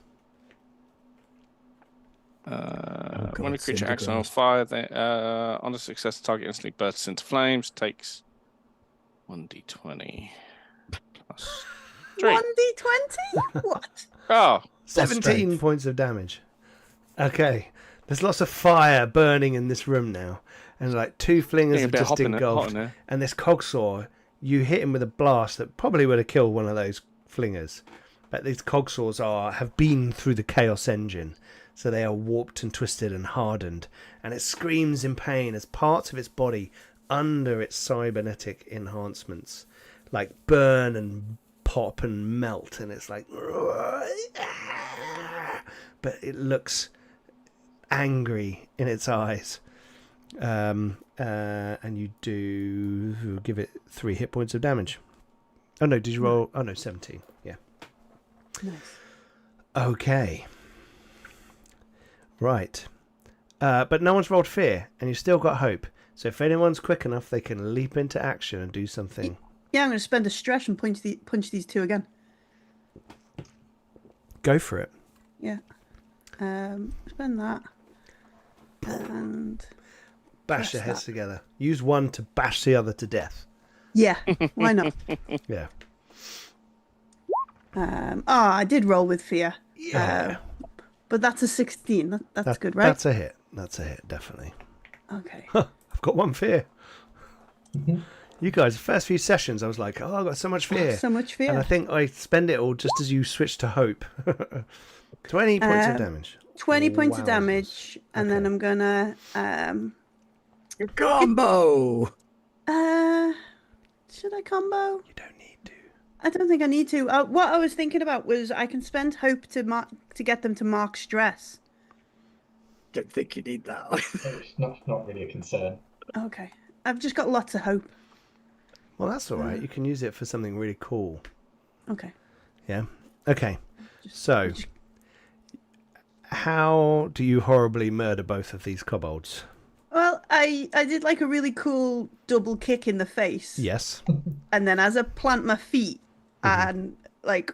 God, When a creature acts on Cinderground. fire, on a success, the target instantly bursts into flames. Takes 1d20 plus 3. 1d20? What? Oh, 17 strength. points of damage. Okay. There's lots of fire burning in this room now. And like two flingers getting a have bit just hot in engulfed. there. And this cogsaw, you hit him with a blast that probably would have killed one of those flingers. But these cogsaws have been through the chaos engine. So they are warped and twisted and hardened. And it screams in pain as parts of its body under its cybernetic enhancements like burn and pop and melt. And it's like... But it looks angry in its eyes. And you do give it 3 hit points of damage. Oh no, did you roll? Oh no, 17. Yeah. Nice. Okay. Right. But no one's rolled fear, and you've still got hope. So if anyone's quick enough, they can leap into action and do something. Yeah, I'm going to spend a stress and punch these two again. Go for it. Yeah. Spend that. And Bash their Press heads that. together. Use one to bash the other to death. yeah, why not? Yeah. I did roll with fear. Yeah. But that's a 16. That's good, right? That's a hit. That's a hit, definitely. Okay. I've got one fear. You guys, the first few sessions, I was like, oh, I've got so much fear. So much fear. And I think I spend it all just as you switch to hope. 20 points of damage. 20 points of Wowzers. damage, and then Okay. I'm gonna Combo. should I combo? You don't need to. I don't think I need to. What I was thinking about was I can spend hope to get them to mark stress. Don't think you need that. It's not really a concern. Okay. I've just got lots of hope. Well, that's all right. You can use it for something really cool. Okay. Yeah? Okay. So, how do you horribly murder both of these kobolds? Well, I did like a really cool double kick in the face. Yes. And then as I plant my feet and like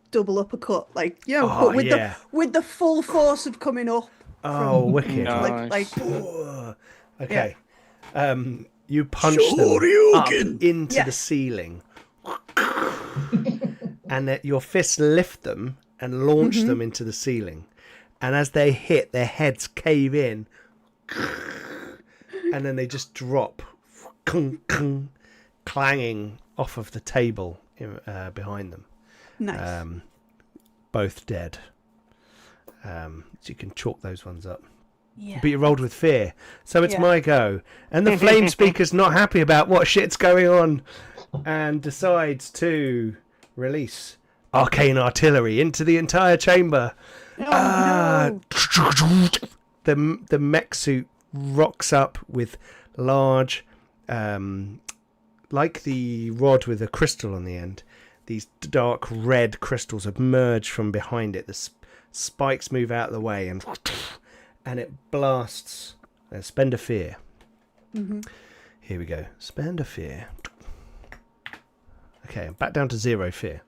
double uppercut, like, you know, Oh, but yeah. with the full force of coming up. Oh, wicked. Nice. Like Okay. You punch them up into the ceiling. And your fists lift them and launch them into the ceiling. And as they hit, their heads cave in. And then they just drop, clanging off of the table behind them. Nice. Both dead. So you can chalk those ones up. Yeah. But you rolled with fear. So it's Yeah. my go. And the flame speaker's not happy about what shit's going on and decides to release arcane artillery into the entire chamber. Oh, no. The mech suit rocks up with large, like the rod with a crystal on the end. These dark red crystals emerge from behind it. The spikes move out of the way and it blasts. Spend a fear. Here we go. Spend a fear. Okay, back down to 0 fear.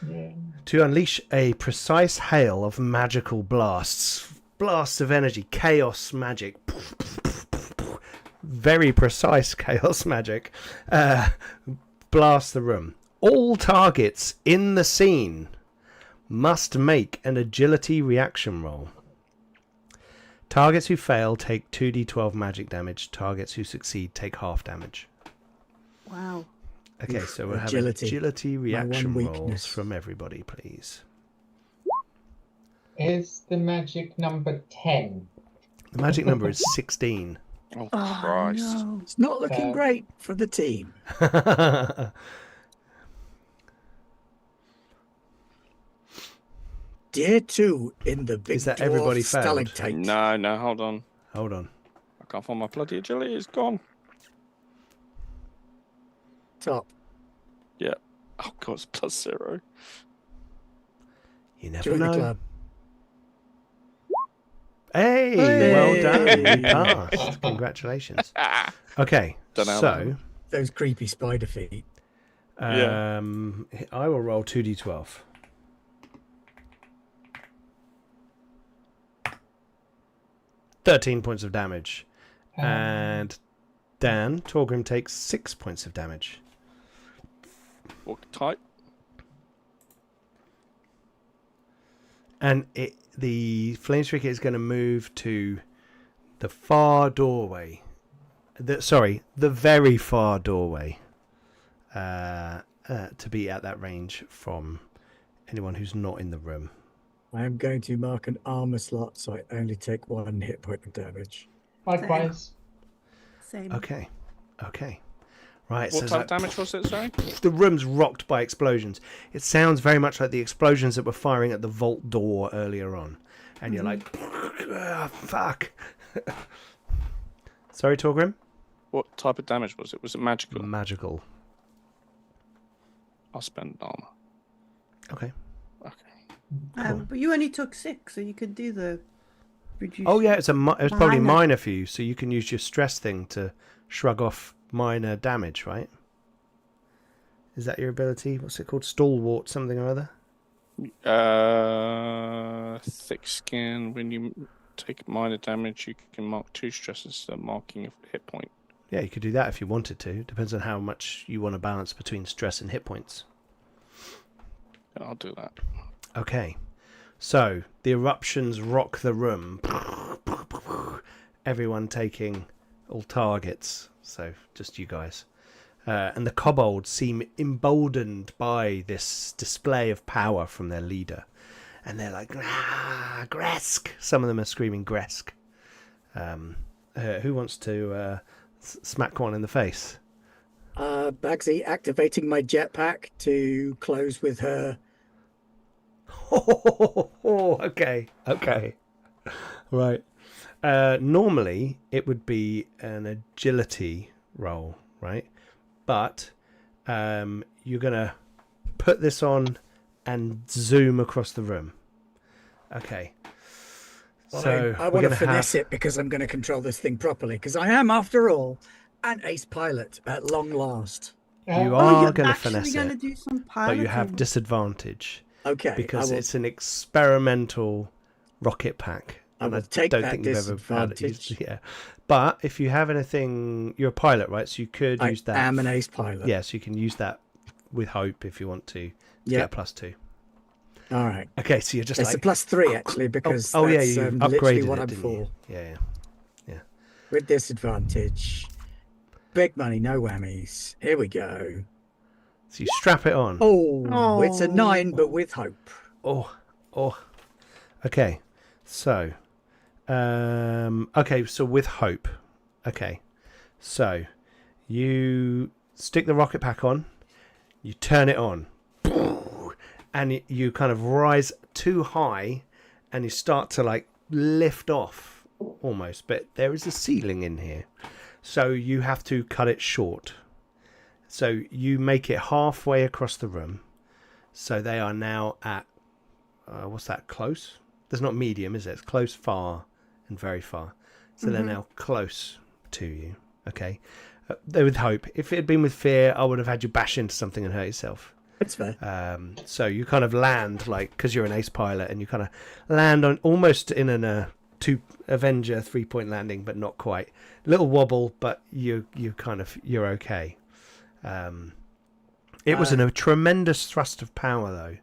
Yeah. To unleash a precise hail of magical blasts. Blasts of energy. Chaos magic. Very precise chaos magic. Blast the room. All targets in the scene must make an agility reaction roll. Targets who fail take 2d12 magic damage. Targets who succeed take half damage. Wow. Okay, so we'll have Agility. agility reaction one rolls weakness. from everybody, please. Is the magic number 10? The magic number is 16. Oh, Oh, Christ. no. It's not looking great for the team. Dear 2 in the big Is that everybody dwarf failed? stalactite. No, hold on. Hold on. I can't find my bloody agility. It's gone. Top. Yeah. Oh, God, it's +0. You never Join the know. club. Hey, Hey. well done. You passed. Congratulations. Okay, Dunno how so Those creepy spider feet. Yeah. I will roll 2d12. $13 points of damage. And Dan, Torgrim takes 6 points of damage. Walk tight. And the flame streaker is going to move to the far doorway. The very far doorway. To be at that range from anyone who's not in the room. I am going to mark an armor slot so I only take 1 hit point of damage. Likewise. Same. Okay. Right, What so type of damage was it, sorry? the room's rocked by explosions. It sounds very much like the explosions that were firing at the vault door earlier on. And you're like, fuck. Sorry, Torgrim? What type of damage was it? Was it magical? Magical. I'll spend armor. Okay. Okay. But you only took 6, so you could do the reduce. Oh, yeah, it's probably Minor. minor for you, so you can use your stress thing to shrug off minor damage, right? Is that your ability? What's it called? Stalwart something or other? Thick skin. When you take minor damage, you can mark 2 stresses to marking a hit point. Yeah, you could do that if you wanted to. Depends on how much you want to balance between stress and hit points. I'll do that. Okay, so the eruptions rock the room. Everyone taking all targets, so just you guys. And the kobolds seem emboldened by this display of power from their leader. And they're like, Gresk! Some of them are screaming Gresk. Who wants to smack one in the face? Bagsy, activating my jetpack to close with her. Okay. Right. Normally, it would be an agility roll, right? But you're going to put this on and zoom across the room. Okay. So I want to finesse it because I'm going to control this thing properly, because I am, after all, an ace pilot at long last. You are going to actually finesse gonna it, do some but you have piloting. disadvantage. Okay. Because it's an experimental rocket pack. I And will take don't that think you've ever had it disadvantage. used. Yeah. But if you have anything, you're a pilot, right? So you could use that. I am an ace pilot. Yes, you can use that with hope if you want to get a +2. All right. Okay, so you're just It's like a +3 actually, because yeah, that's you literally upgraded what it, I'm didn't for. you? Yeah. With disadvantage. Big money, no whammies. Here we go. So you strap it on. Oh, it's a 9, but with hope. Oh. Okay. So, so with hope. Okay. So, you stick the rocket pack on, you turn it on, and you kind of rise too high, and you start to like lift off almost, but there is a ceiling in here. So you have to cut it short. So you make it halfway across the room. So they are now at, what's that, close? There's not medium, is it? It's close, far, and very far. So they're now close to you. Okay. They're with hope. If it had been with fear, I would have had you bash into something and hurt yourself. That's fair. So you kind of land, like, because you're an ace pilot, and you kind of land on almost in an Avenger 3-point landing, but not quite. Little wobble, but you're okay. It was a tremendous thrust of power, though.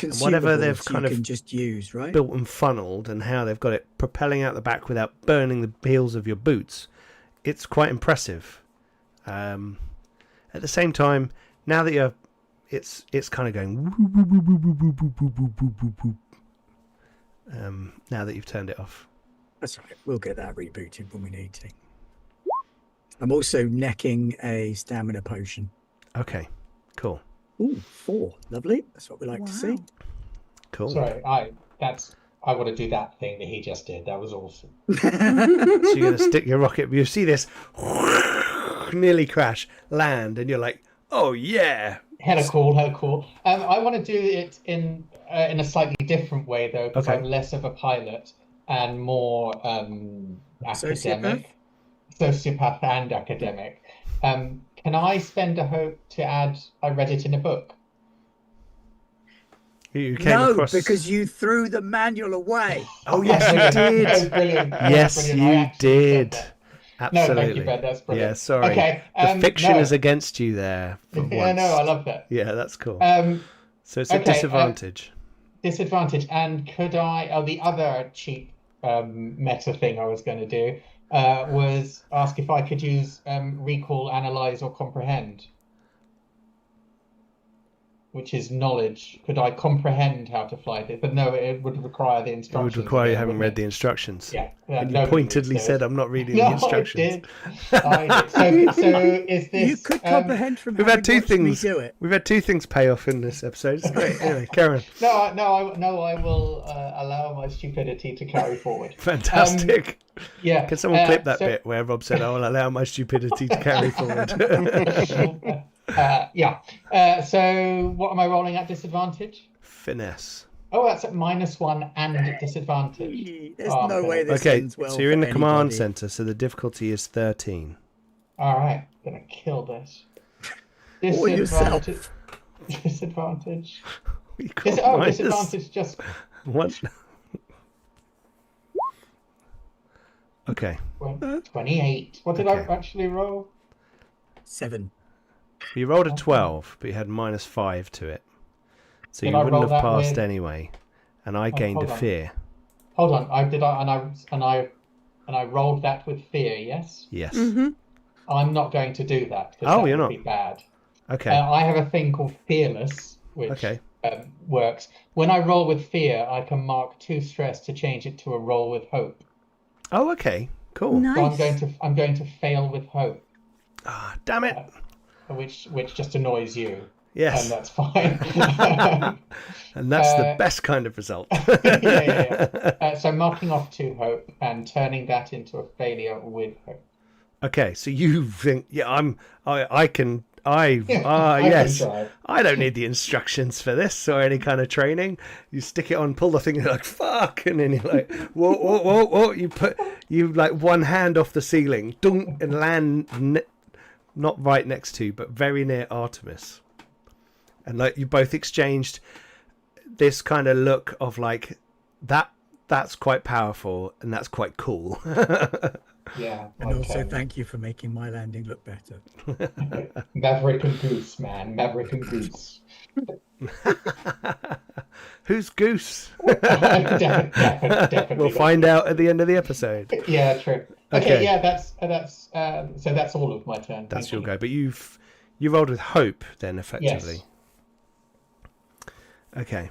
And whatever they've kind of just use, right? built and funneled, and how they've got it propelling out the back without burning the heels of your boots, it's quite impressive. At the same time, now that it's kind of going now that you've turned it off. That's right. We'll get that rebooted when we need to. I'm also necking a stamina potion. Okay, cool. Ooh, 4. Lovely. That's what we like to see. Cool. Sorry, I want to do that thing that he just did. That was awesome. So you're going to stick your rocket. You see this nearly crash, land, and you're like, oh yeah. Hella cool. I want to do it in a slightly different way though, because I'm less of a pilot and more academic, sociopath and academic. Can I spend a hope to add? I read it in a book. You came across... because you threw the manual away. Oh yes, you did. That was brilliant. Yes, you did. Absolutely. No, thank you, Ben. That's brilliant. Yeah, sorry. Okay. The fiction is against you there. Yeah, no, I love that. Yeah, that's cool. So it's a disadvantage. Disadvantage. And could I? The other cheap meta thing I was going to do was ask if I could use recall, analyze, or comprehend, which is knowledge. Could I comprehend how to fly this? But no, it would require the instructions. It would require you having read the instructions. Yeah. And you pointedly said, I'm not reading the instructions. I did. So is this... You could comprehend from We've had two things. do it. We've had 2 things pay off in this episode. It's great. Anyway, Karen. No, I will allow my stupidity to carry forward. Fantastic. Yeah. Can someone clip that bit where Rob said, I will allow my stupidity to carry forward? So what am I rolling at disadvantage? Finesse. Oh, that's at -1 and disadvantage. There's no way this Okay, ends well. so you're in the command anybody. center, so the difficulty is 13. All right, gonna kill this. Or yourself. Disadvantage. You got minus Disadvantage just... What? Okay. 28. What did I actually roll? 7. You rolled a 12, but you had -5 to it. So Did you I wouldn't roll have that passed with- anyway. And I gained a hold on. fear. Hold on, I rolled that with fear. Yes. Yes. Mm-hmm. I'm not going to do that because Oh, that you're would not? be bad. Okay. I have a thing called Fearless, which Okay. works. When I roll with fear, I can mark 2 stress to change it to a roll with hope. Oh, okay. Cool. Nice. So I'm going to fail with hope, Ah, damn it. which just annoys you. Yes. And that's fine. And that's the best kind of result. yeah. So marking off 2 hope and turning that into a failure with hope. Okay, so you think, I can Yes. I don't need the instructions for this or any kind of training. You stick it on, pull the thing, and you're like, fuck, and then you're like, whoa. You like one hand off the ceiling, dunk, and land not right next to, but very near Artemis. And like you both exchanged this kind of look of like, that's quite powerful and that's quite cool. Yeah. And also thank you for making my landing look better. Maverick and Goose, man. Maverick and Goose. Who's Goose? Definitely. We'll find out at the end of the episode. Yeah, true. Okay. Yeah, that's so that's all of my turn. That's your go. But you rolled with hope then, effectively. Yes. Okay.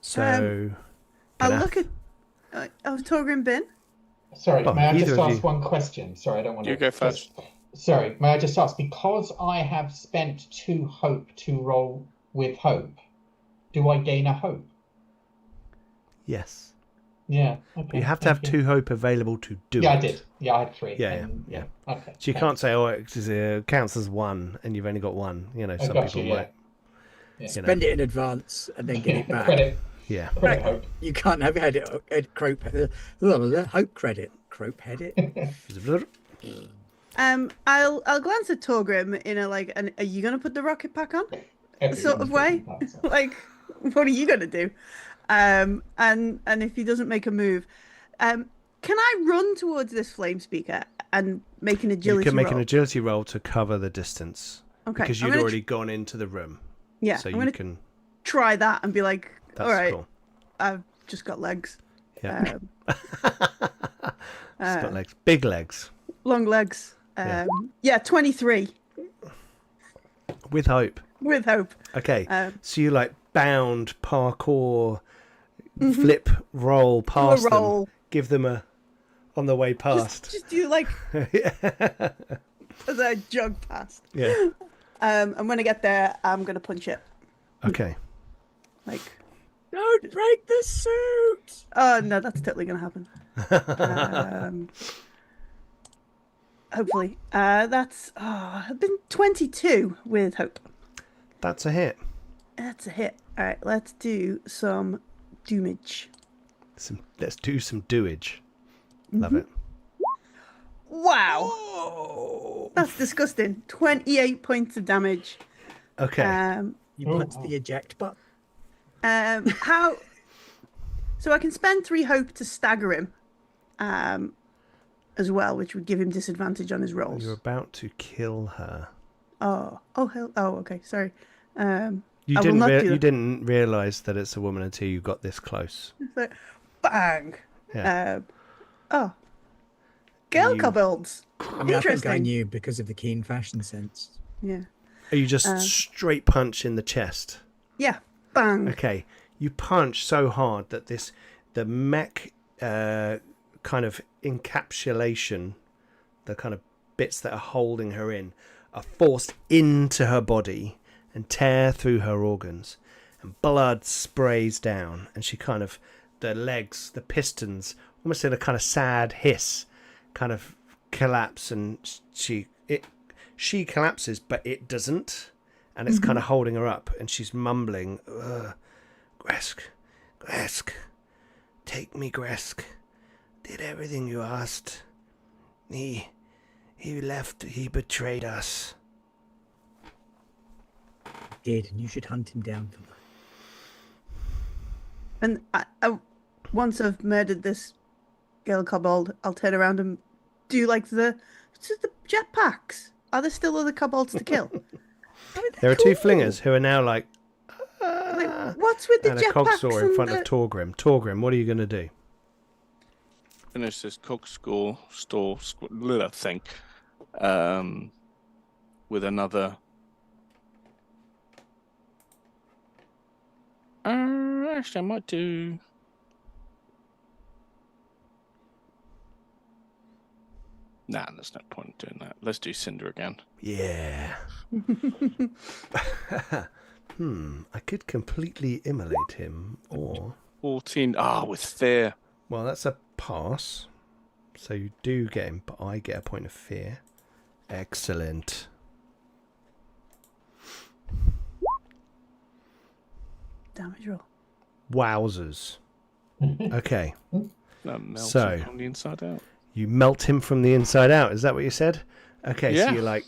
So I'll look at Torgrim Bin. Sorry, may I just ask you. one question? Sorry, I don't want to. You go first. Sorry, may I just ask, because I have spent 2 hope to roll with hope, do I gain a hope? Yes. Yeah. Okay. But you have to have 2 hope available to do it. Yeah, I did. Yeah, I had 3. Yeah. Okay. So you can't say, it counts as 1 and you've only got 1. You know, some people might. Yeah. Spend it in advance and then get it back. Credit. Yeah. Credit hope. You can't have hope credit. Crope head it. I'll glance at Torgrim in a like, are you gonna put the rocket pack on? Sort of way. Like, what are you gonna do? And if he doesn't make a move, can I run towards this flame speaker and make an agility roll? You can make an agility roll to cover the distance. Okay. Because you'd already gone into the room. Yeah. So I'm you can try that and be like, that's all right, cool. I've just got legs. Yeah. It's got legs. Big legs. Long legs. 23. With hope. With hope. Okay. So you like bound, parkour, flip, roll past them. Give them a on the way past. Just do like as I jog past. Yeah. And when I get there, I'm gonna punch it. Okay. Like, don't break the suit. Oh no, that's totally gonna happen. Hopefully. That's I've been 22 with hope. That's a hit. That's a hit. All right, let's do some doomage. Let's do some doage. Love it. Wow. Whoa. That's disgusting. 28 points of damage. Okay. You punch the eject button. How? So I can spend 3 hope to stagger him, as well, which would give him disadvantage on his rolls. You're about to kill her. Oh, hell. Oh, okay. Sorry. You didn't realize that it's a woman until you got this close. It's like, bang. Yeah. Girl kobolds. I mean, I think I knew because of the keen fashion sense. Yeah. Are you just straight punch in the chest? Yeah. Bang. Okay. You punch so hard that the mech kind of encapsulation, the kind of bits that are holding her in, are forced into her body and tear through her organs, and blood sprays down, and she kind of, the legs, the pistons, almost in a kind of sad hiss, kind of collapse, and she collapses, but it doesn't, and it's kind of holding her up, and she's mumbling, Gresk, take me, Gresk. Did everything you asked. He left, he betrayed us. He did, and you should hunt him down for that. And I once I've murdered this girl kobold, I'll turn around and do like the jetpacks. Are there still other kobolds to kill? There are 2 flingers who are now like what's with the and jetpacks? a cogsaw in front of Torgrim. Torgrim, what are you going to do? Finish this cog thing. with another. Actually, I might do. Nah, there's no point in doing that. Let's do Cinder again. Yeah. I could completely immolate him, or 14. With fear. well, that's a pass. So you do get him, but I get a point of fear. Excellent. Damage roll. Wowzers. Okay. Melts So- him from the inside out. You melt him from the inside out. Is that what you said? Okay, Yeah. so you're like...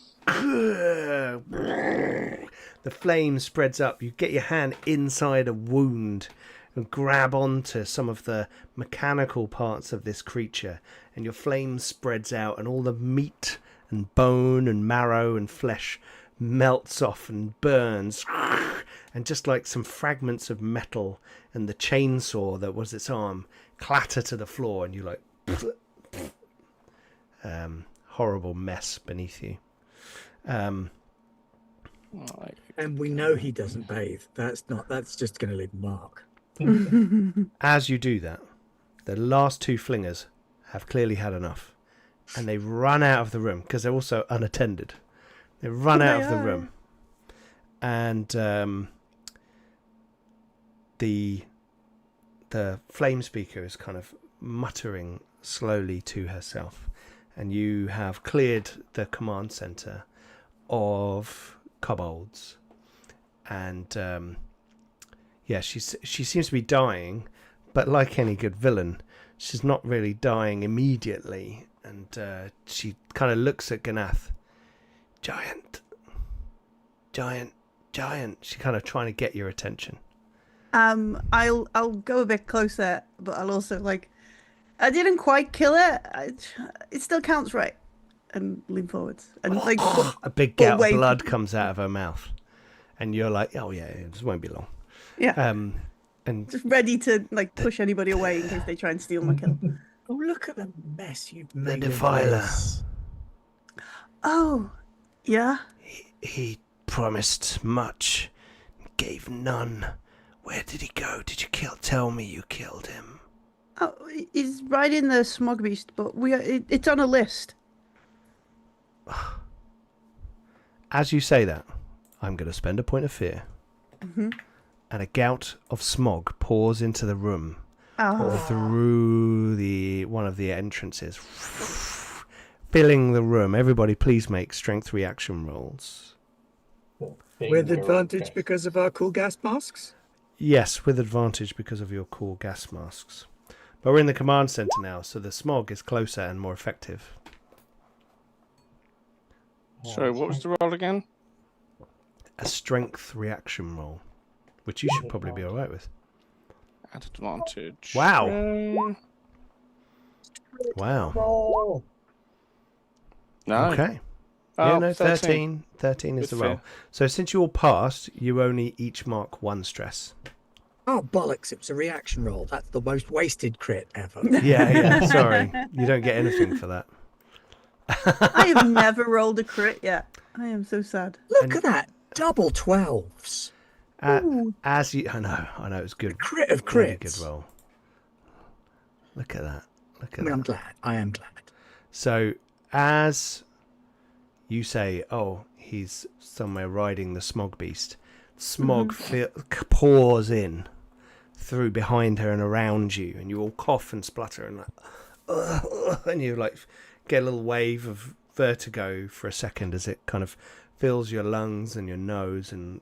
The flame spreads up. You get your hand inside a wound and grab onto some of the mechanical parts of this creature. And your flame spreads out and all the meat and bone and marrow and flesh melts off and burns. And just like some fragments of metal and the chainsaw that was its arm clatter to the floor, and you like... horrible mess beneath you. And we know he doesn't bathe. That's just going to leave a mark. As you do that, the last two flingers have clearly had enough, and they run out of the room because they're also unattended. They run out of the room, and the flame speaker is kind of muttering slowly to herself. And you have cleared the command center of kobolds, and she seems to be dying, but like any good villain, she's not really dying immediately. And she kind of looks at Ganath. Giant. She's kind of trying to get your attention. I'll go a bit closer, but I'll also I didn't quite kill it. It still counts, right? And lean forwards. And A big gout of blood comes out of her mouth. And you're like, oh yeah, this won't be long. Yeah. And just ready to push anybody away in case they try and steal my kill. Oh, look at the mess you've made. The Defiler. Oh, yeah? He promised much, gave none. Where did he go? Did you tell me you killed him? Oh, he's right in the smog beast, but it's on a list. As you say that, I'm going to spend a point of fear. Mm-hmm. And a gout of smog pours into the room Oh. through one of the entrances, filling the room. Everybody, please make strength reaction rolls. With advantage because of our cool gas masks? Yes, with advantage because of your cool gas masks. But we're in the command center now, so the smog is closer and more effective. Sorry, what was the roll again? A strength reaction roll, which you should probably be all right with. At advantage. Wow. Wow. No. Okay. Oh, Yeah, no, 13. 13 is Good the roll. fear. So since you all passed, you only each mark 1 stress. Oh, bollocks. It was a reaction roll. That's the most wasted crit ever. Yeah, sorry. You don't get anything for that. I have never rolled a crit yet. I am so sad. Look at that. Double 12s. As you... I know, it's good. A crit of Really crits. good roll. Look at that. I'm glad. I am glad. So, as you say, oh, he's somewhere riding the smog beast, smog pours in through behind her and around you, and you all cough and splutter and and you get a little wave of vertigo for a second as it kind of fills your lungs and your nose and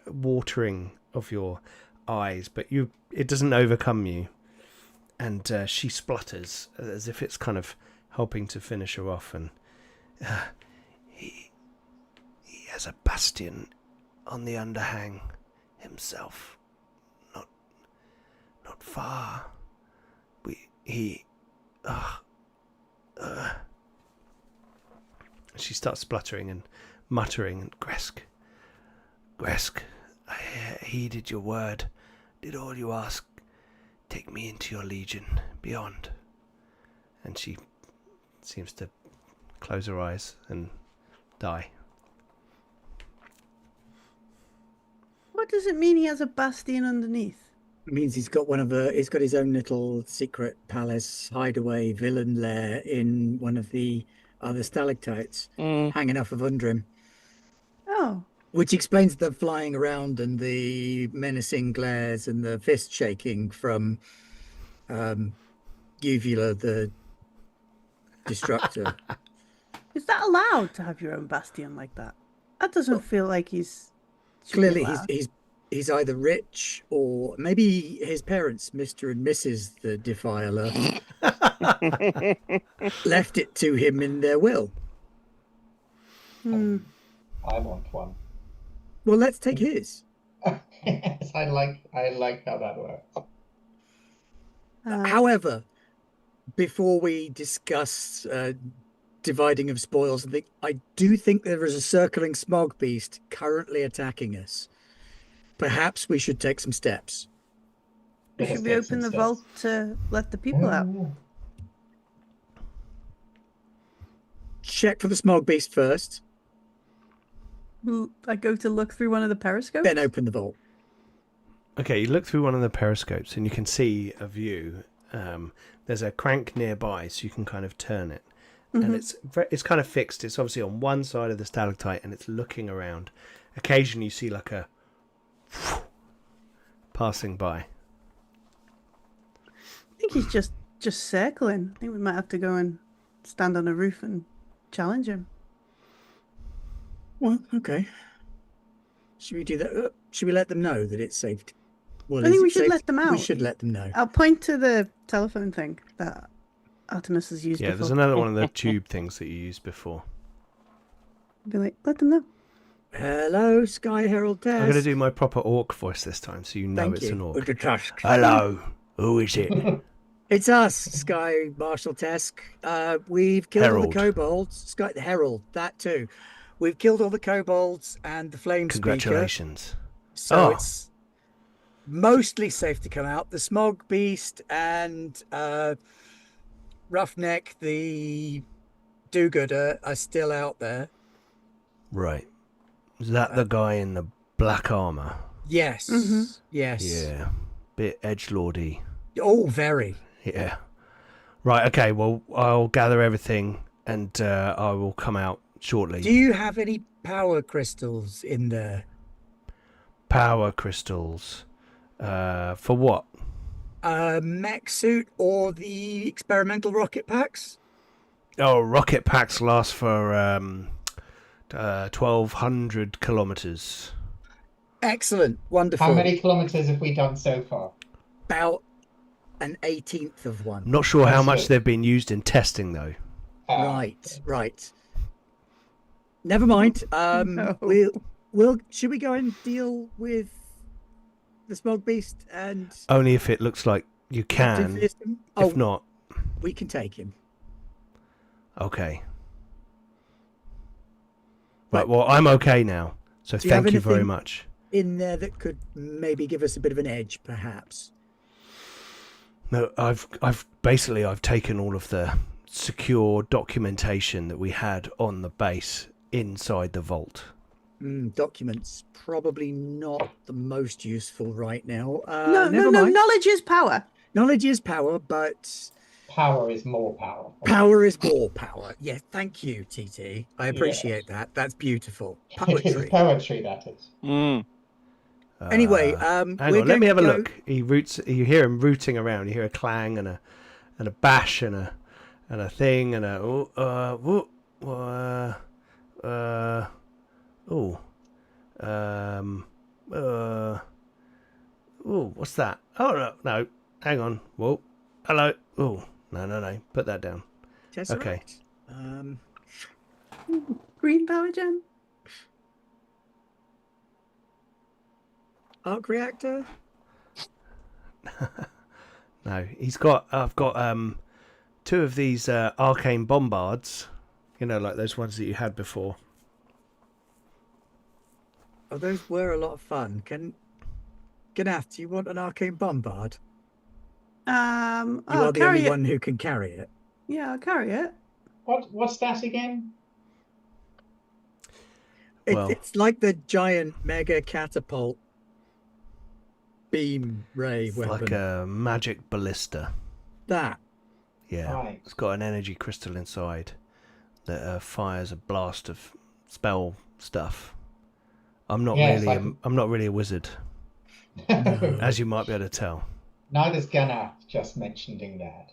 watering of your eyes, but it doesn't overcome you. And she splutters as if it's kind of helping to finish her off. And he has a bastion on the underhang himself, not far. She starts spluttering and muttering. And Gresk, I heeded your word, did all you asked. Take me into your legion beyond. And she seems to close her eyes and die. What does it mean he has a bastion underneath? It means he's got he's got his own little secret palace hideaway villain lair in one of the other stalactites hanging off of under him. Oh. Which explains the flying around and the menacing glares and the fist shaking from Uvula the Destructor. Is that allowed to have your own bastion like that? That doesn't feel like he's... Clearly he's either rich or maybe his parents, Mr. and Mrs. the Defiler, left it to him in their will. Hmm. I want one. Well, let's take his. Yes, I like how that works. However, before we discuss dividing of spoils, I do think there is a circling smog beast currently attacking us. Perhaps we should take some steps. Should we open the vault to let the people out? Check for the smog beast first. I go to look through one of the periscopes? Then open the vault. Okay, you look through one of the periscopes and you can see a view. There's a crank nearby, so you can kind of turn it. And it's kind of fixed. It's obviously on one side of the stalactite and it's looking around. Occasionally you see like a passing by. I think he's just circling. I think we might have to go and stand on a roof and challenge him. Well, okay. Should we do that? Should we let them know that it's safe? Well, I think we should let them out. We should let them know. I'll point to the telephone thing that Artemis has used before. There's another one of the tube things that you used before. Be like, let them know. Hello, Sky Herald Test. I'm going to do my proper orc voice this time, so you know Thank it's you. an orc. With the tusk. Hello, who is it? It's us, Sky Marshal Tesk. We've killed all the Herald. kobolds. Sky the Herald, that too. We've killed all the kobolds and the flame Congratulations. speaker. So it's mostly safe to come out. The smog beast and Roughneck, the do-gooder, are still out there. Right. Is that the guy in the black armour? Yes. Yes. Yeah. Bit edgelordy. Oh, very. Yeah. Right, okay, well, I'll gather everything and I will come out shortly. Do you have any power crystals in there? Power crystals. For what? Mech suit or the experimental rocket packs? Oh, rocket packs last for 1,200 kilometres. Excellent. Wonderful. How many kilometers have we done so far? About an 18th of one. Not sure how That's much good. they've been used in testing, though. Right. Never mind. No. We'll should we go and deal with the smog beast and Only if it looks like you Captain can. Fearsome? If not, We can take him. okay. Right, well, I'm okay now. So Do you have thank you very anything- much. In there that could maybe give us a bit of an edge, perhaps. No, I've taken all of the secure documentation that we had on the base inside the vault. Documents probably not the most useful right now. No, never mind. knowledge is power. Knowledge is power, but Power is more power. power is more power. Yeah, thank you, TT. I appreciate that. That's beautiful. It is Poetry. poetry, that is. Anyway, hang we're on, let me have a going to look. He roots. You hear him rooting around. You hear a clang and a bash and a thing and a what's that? Oh no, hang on. Whoa, hello. Oh no, put that down. Tesseract. Okay. Green power gem. Arc reactor. No, I've got two of these arcane bombards. You know, like those ones that you had before. Oh, those were a lot of fun. Ganath, do you want an arcane bombard? You I'll are the carry only it. one who can carry it. Yeah, I'll carry it. What's that again? Well- It's like the giant mega catapult beam ray It's weapon. like a magic ballista. That. Yeah, Right. it's got an energy crystal inside that fires a blast of spell stuff. I'm not Yes, really. I can- I'm not really a wizard, No. as you might be able to tell. Neither's Ganath, just mentioning that.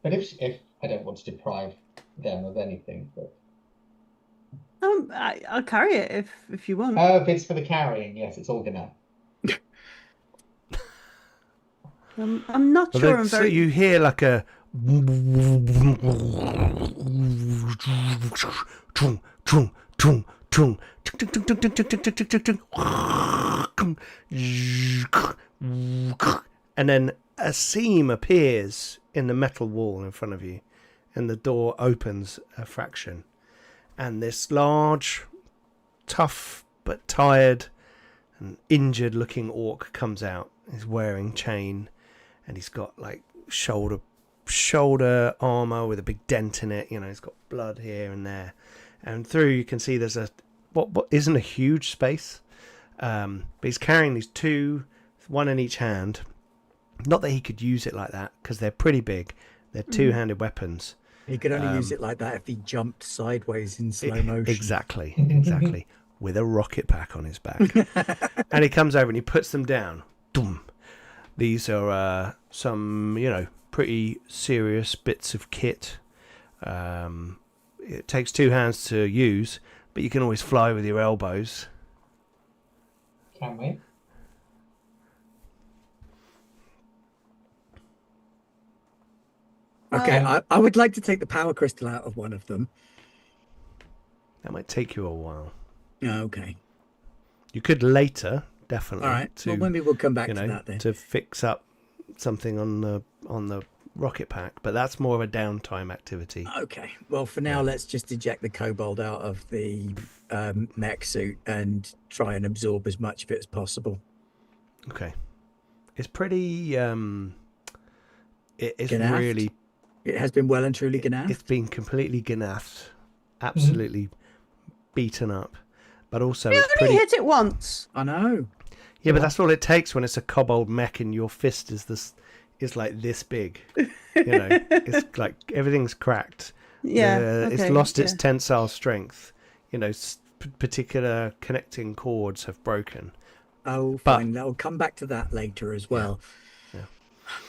But if I don't want to deprive them of anything, but I'll carry it if you want. if it's for the carrying, yes, it's all Ganath. I'm not Well, sure. I'm so very. you hear like a and then a seam appears in the metal wall in front of you, and the door opens a fraction, and this large, tough but tired and injured looking orc comes out. He's wearing chain, and he's got like shoulder armor with a big dent in it. You know, he's got blood here and there, and through you can see there's a what isn't a huge space, but he's carrying these two, one in each hand. Not that he could use it like that, because they're pretty big. They're two-handed weapons. He could only use it like that if he jumped sideways in slow motion. Exactly. With a rocket pack on his back. And he comes over and he puts them down. Doom. These are some, pretty serious bits of kit. It takes two hands to use, but you can always fly with your elbows. Can we? Okay, I would like to take the power crystal out of one of them. That might take you a while. Okay. You could later, definitely. All right. To, Well, maybe we'll come back to that then. to fix up something on the rocket pack, but that's more of a downtime activity. Okay. Well, for now, let's just eject the kobold out of the mech suit and try and absorb as much of it as possible. Okay. It's pretty. It's Ganaffed? really. It has been well and truly Ganath. It's been completely ganaffed, absolutely beaten up, but also You it's only pretty. hit it once. I know. Yeah, but that's all it takes when it's a kobold mech and your fist is like this big. It's like everything's cracked. Yeah. It's okay, lost its yeah. tensile strength. Particular connecting cords have broken. Oh, But- fine. I'll come back to that later as well. Yeah.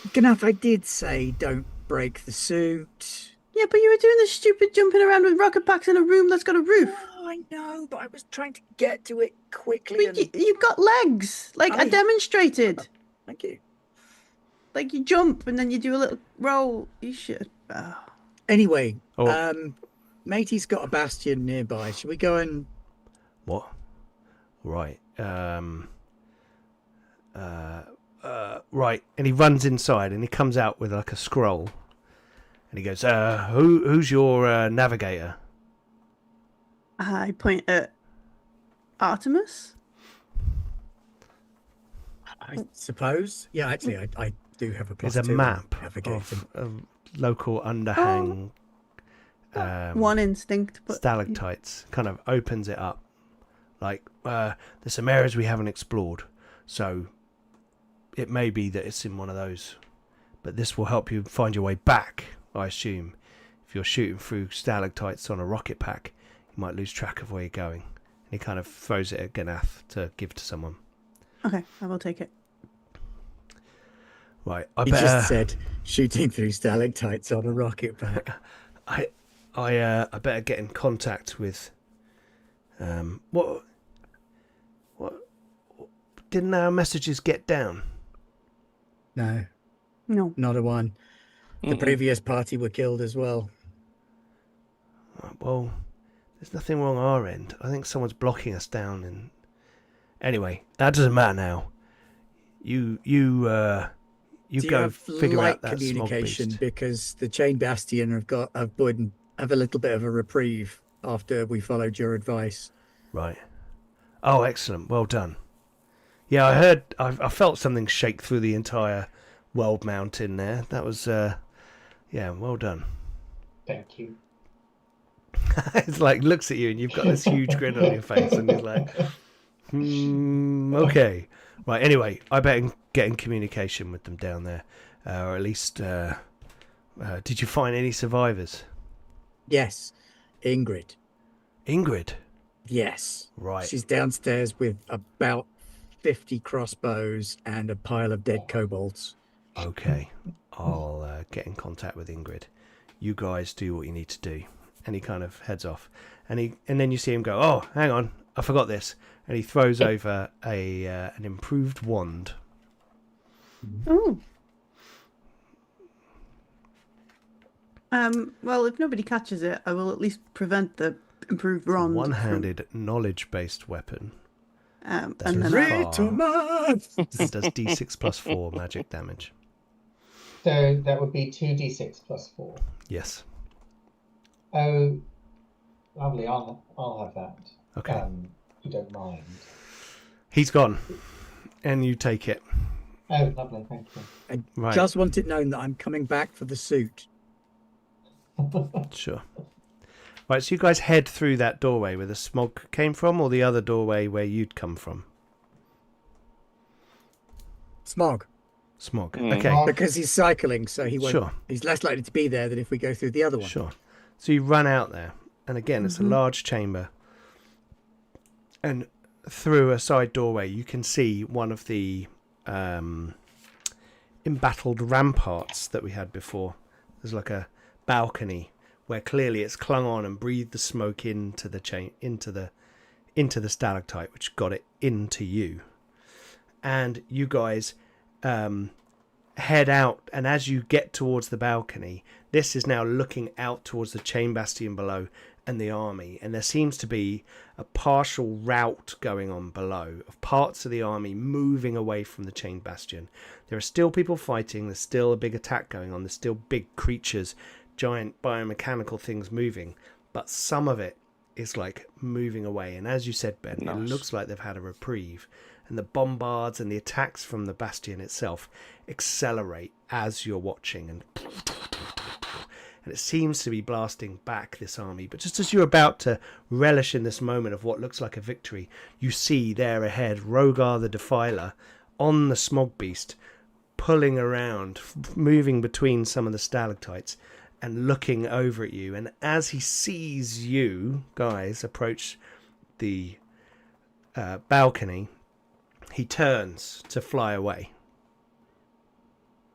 Ganath, I did say don't break the suit. Yeah, but you were doing this stupid jumping around with rocket packs in a room that's got a roof. Oh, I know, but I was trying to get to it quickly. But you've got legs, like I I- demonstrated. Thank you. Like you jump and then you do a little roll. You should. Oh. Anyway, Oh. Matey's got a bastion nearby. Should we go and... What? Right. Right. And he runs inside and he comes out with like a scroll. And he goes, who's your navigator? I point at Artemis. I suppose? Yeah, actually, I do have a plus There's a 2 on map navigating. of a local underhang One instinct, but stalactites. Kind of opens it up. Like, there's some areas we haven't explored. So it may be that it's in one of those. But this will help you find your way back, I assume. If you're shooting through stalactites on a rocket pack, you might lose track of where you're going. And he kind of throws it at Ganath to give to someone. okay, I will take it. Right, I He better... just said shooting through stalactites on a rocket pack. I better get in contact with what didn't our messages get down? No, No. not a one. The Mm-mm. previous party were killed as well. Well, there's nothing wrong our end. I think someone's blocking us down, and anyway, that doesn't matter now. You Do you go have figure light out that smog communication beast. because the Chain Bastion have a little bit of a reprieve after we followed your advice. Right. Oh, excellent. Well done. Yeah, I heard. I felt something shake through the entire world mountain there. That was, Yeah, well done. Thank you. It's like looks at you and you've got this huge grin on your face and he's like, okay. Right, anyway, I better get in communication with them down there. Or at least, did you find any survivors? Yes, Ingrid. Ingrid? Yes. Right. She's downstairs with about 50 crossbows and a pile of dead kobolds. Okay. I'll get in contact with Ingrid. You guys do what you need to do. And he kind of heads off. And then you see him go, oh, hang on, I forgot this. And he throws over an improved wand. Oh. Well, if nobody catches it, I will at least prevent the improved wand. One-handed, knowledge-based weapon. And That's then it does d6 plus 4 magic damage. So that would be 2d6 plus 4. Yes. Oh, lovely. I'll have that. Okay. If you don't mind. He's gone. And you take it. Oh, lovely. Thank you. I Right. just want it known that I'm coming back for the suit. Sure. Right, so you guys head through that doorway where the smog came from, or the other doorway where you'd come from? Smog. Smog. Mm. Okay. Because he's cycling, so he won't. Sure. He's less likely to be there than if we go through the other one. Sure. So you run out there, and again, it's a large chamber. And through a side doorway, you can see one of the embattled ramparts that we had before. There's like a balcony where clearly it's clung on and breathed the smoke into the into the stalactite, which got it into you. And you guys head out, and as you get towards the balcony, this is now looking out towards the chain bastion below and the army, and there seems to be a partial rout going on below of parts of the army moving away from the chain bastion. There are still people fighting, there's still a big attack going on, there's still big creatures, giant biomechanical things moving, but some of it is like moving away. And as you said, Ben, Nice. It looks like they've had a reprieve, and the bombards and the attacks from the bastion itself accelerate as you're watching, and it seems to be blasting back this army. But just as you're about to relish in this moment of what looks like a victory, you see there ahead Rogar the Defiler on the smog beast, pulling around, moving between some of the stalactites and looking over at you. And as he sees you guys approach the balcony, he turns to fly away.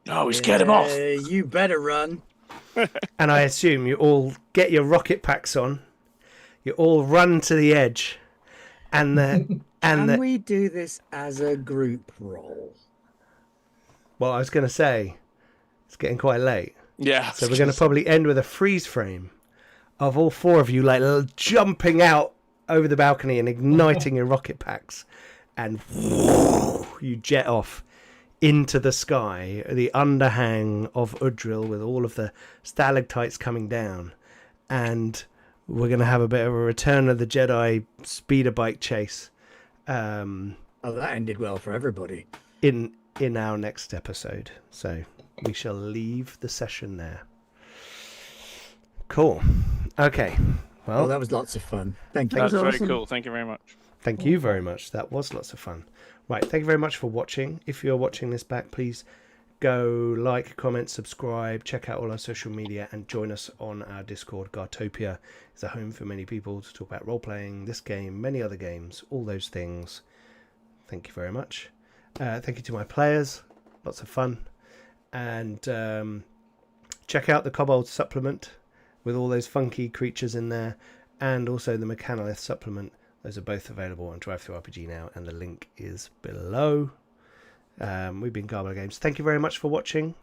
Oh, we scared him off. You better run. And I assume you all get your rocket packs on, you all run to the edge, and Can we do this as a group roll? well, I was going to say, it's getting quite late. Yeah. So we're going to probably end with a freeze frame of all four of you like jumping out over the balcony and igniting your rocket packs, and you jet off into the sky, the underhang of Udril with all of the stalactites coming down. And we're going to have a bit of a Return of the Jedi speeder bike chase Oh, that ended well for everybody. in our next episode. So we shall leave the session there. Cool. Okay. Oh, Well, that was lots of fun. Thank you. That's was very awesome. cool. Thank you very much. thank you very much. That was lots of fun. Right. Thank you very much for watching. If you're watching this back, please go like, comment, subscribe, check out all our social media, and join us on our Discord. Gartopia is a home for many people to talk about role-playing, this game, many other games, all those things. Thank you very much. Thank you to my players. Lots of fun. And check out the Kobolds Supplement with all those funky creatures in there, and also the Mechanolith Supplement. Those are both available on DriveThruRPG now, and the link is below. We've been Garbler Games. Thank you very much for watching.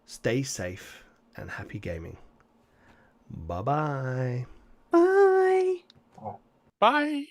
Stay safe and happy gaming. Bye-bye. Bye. Bye.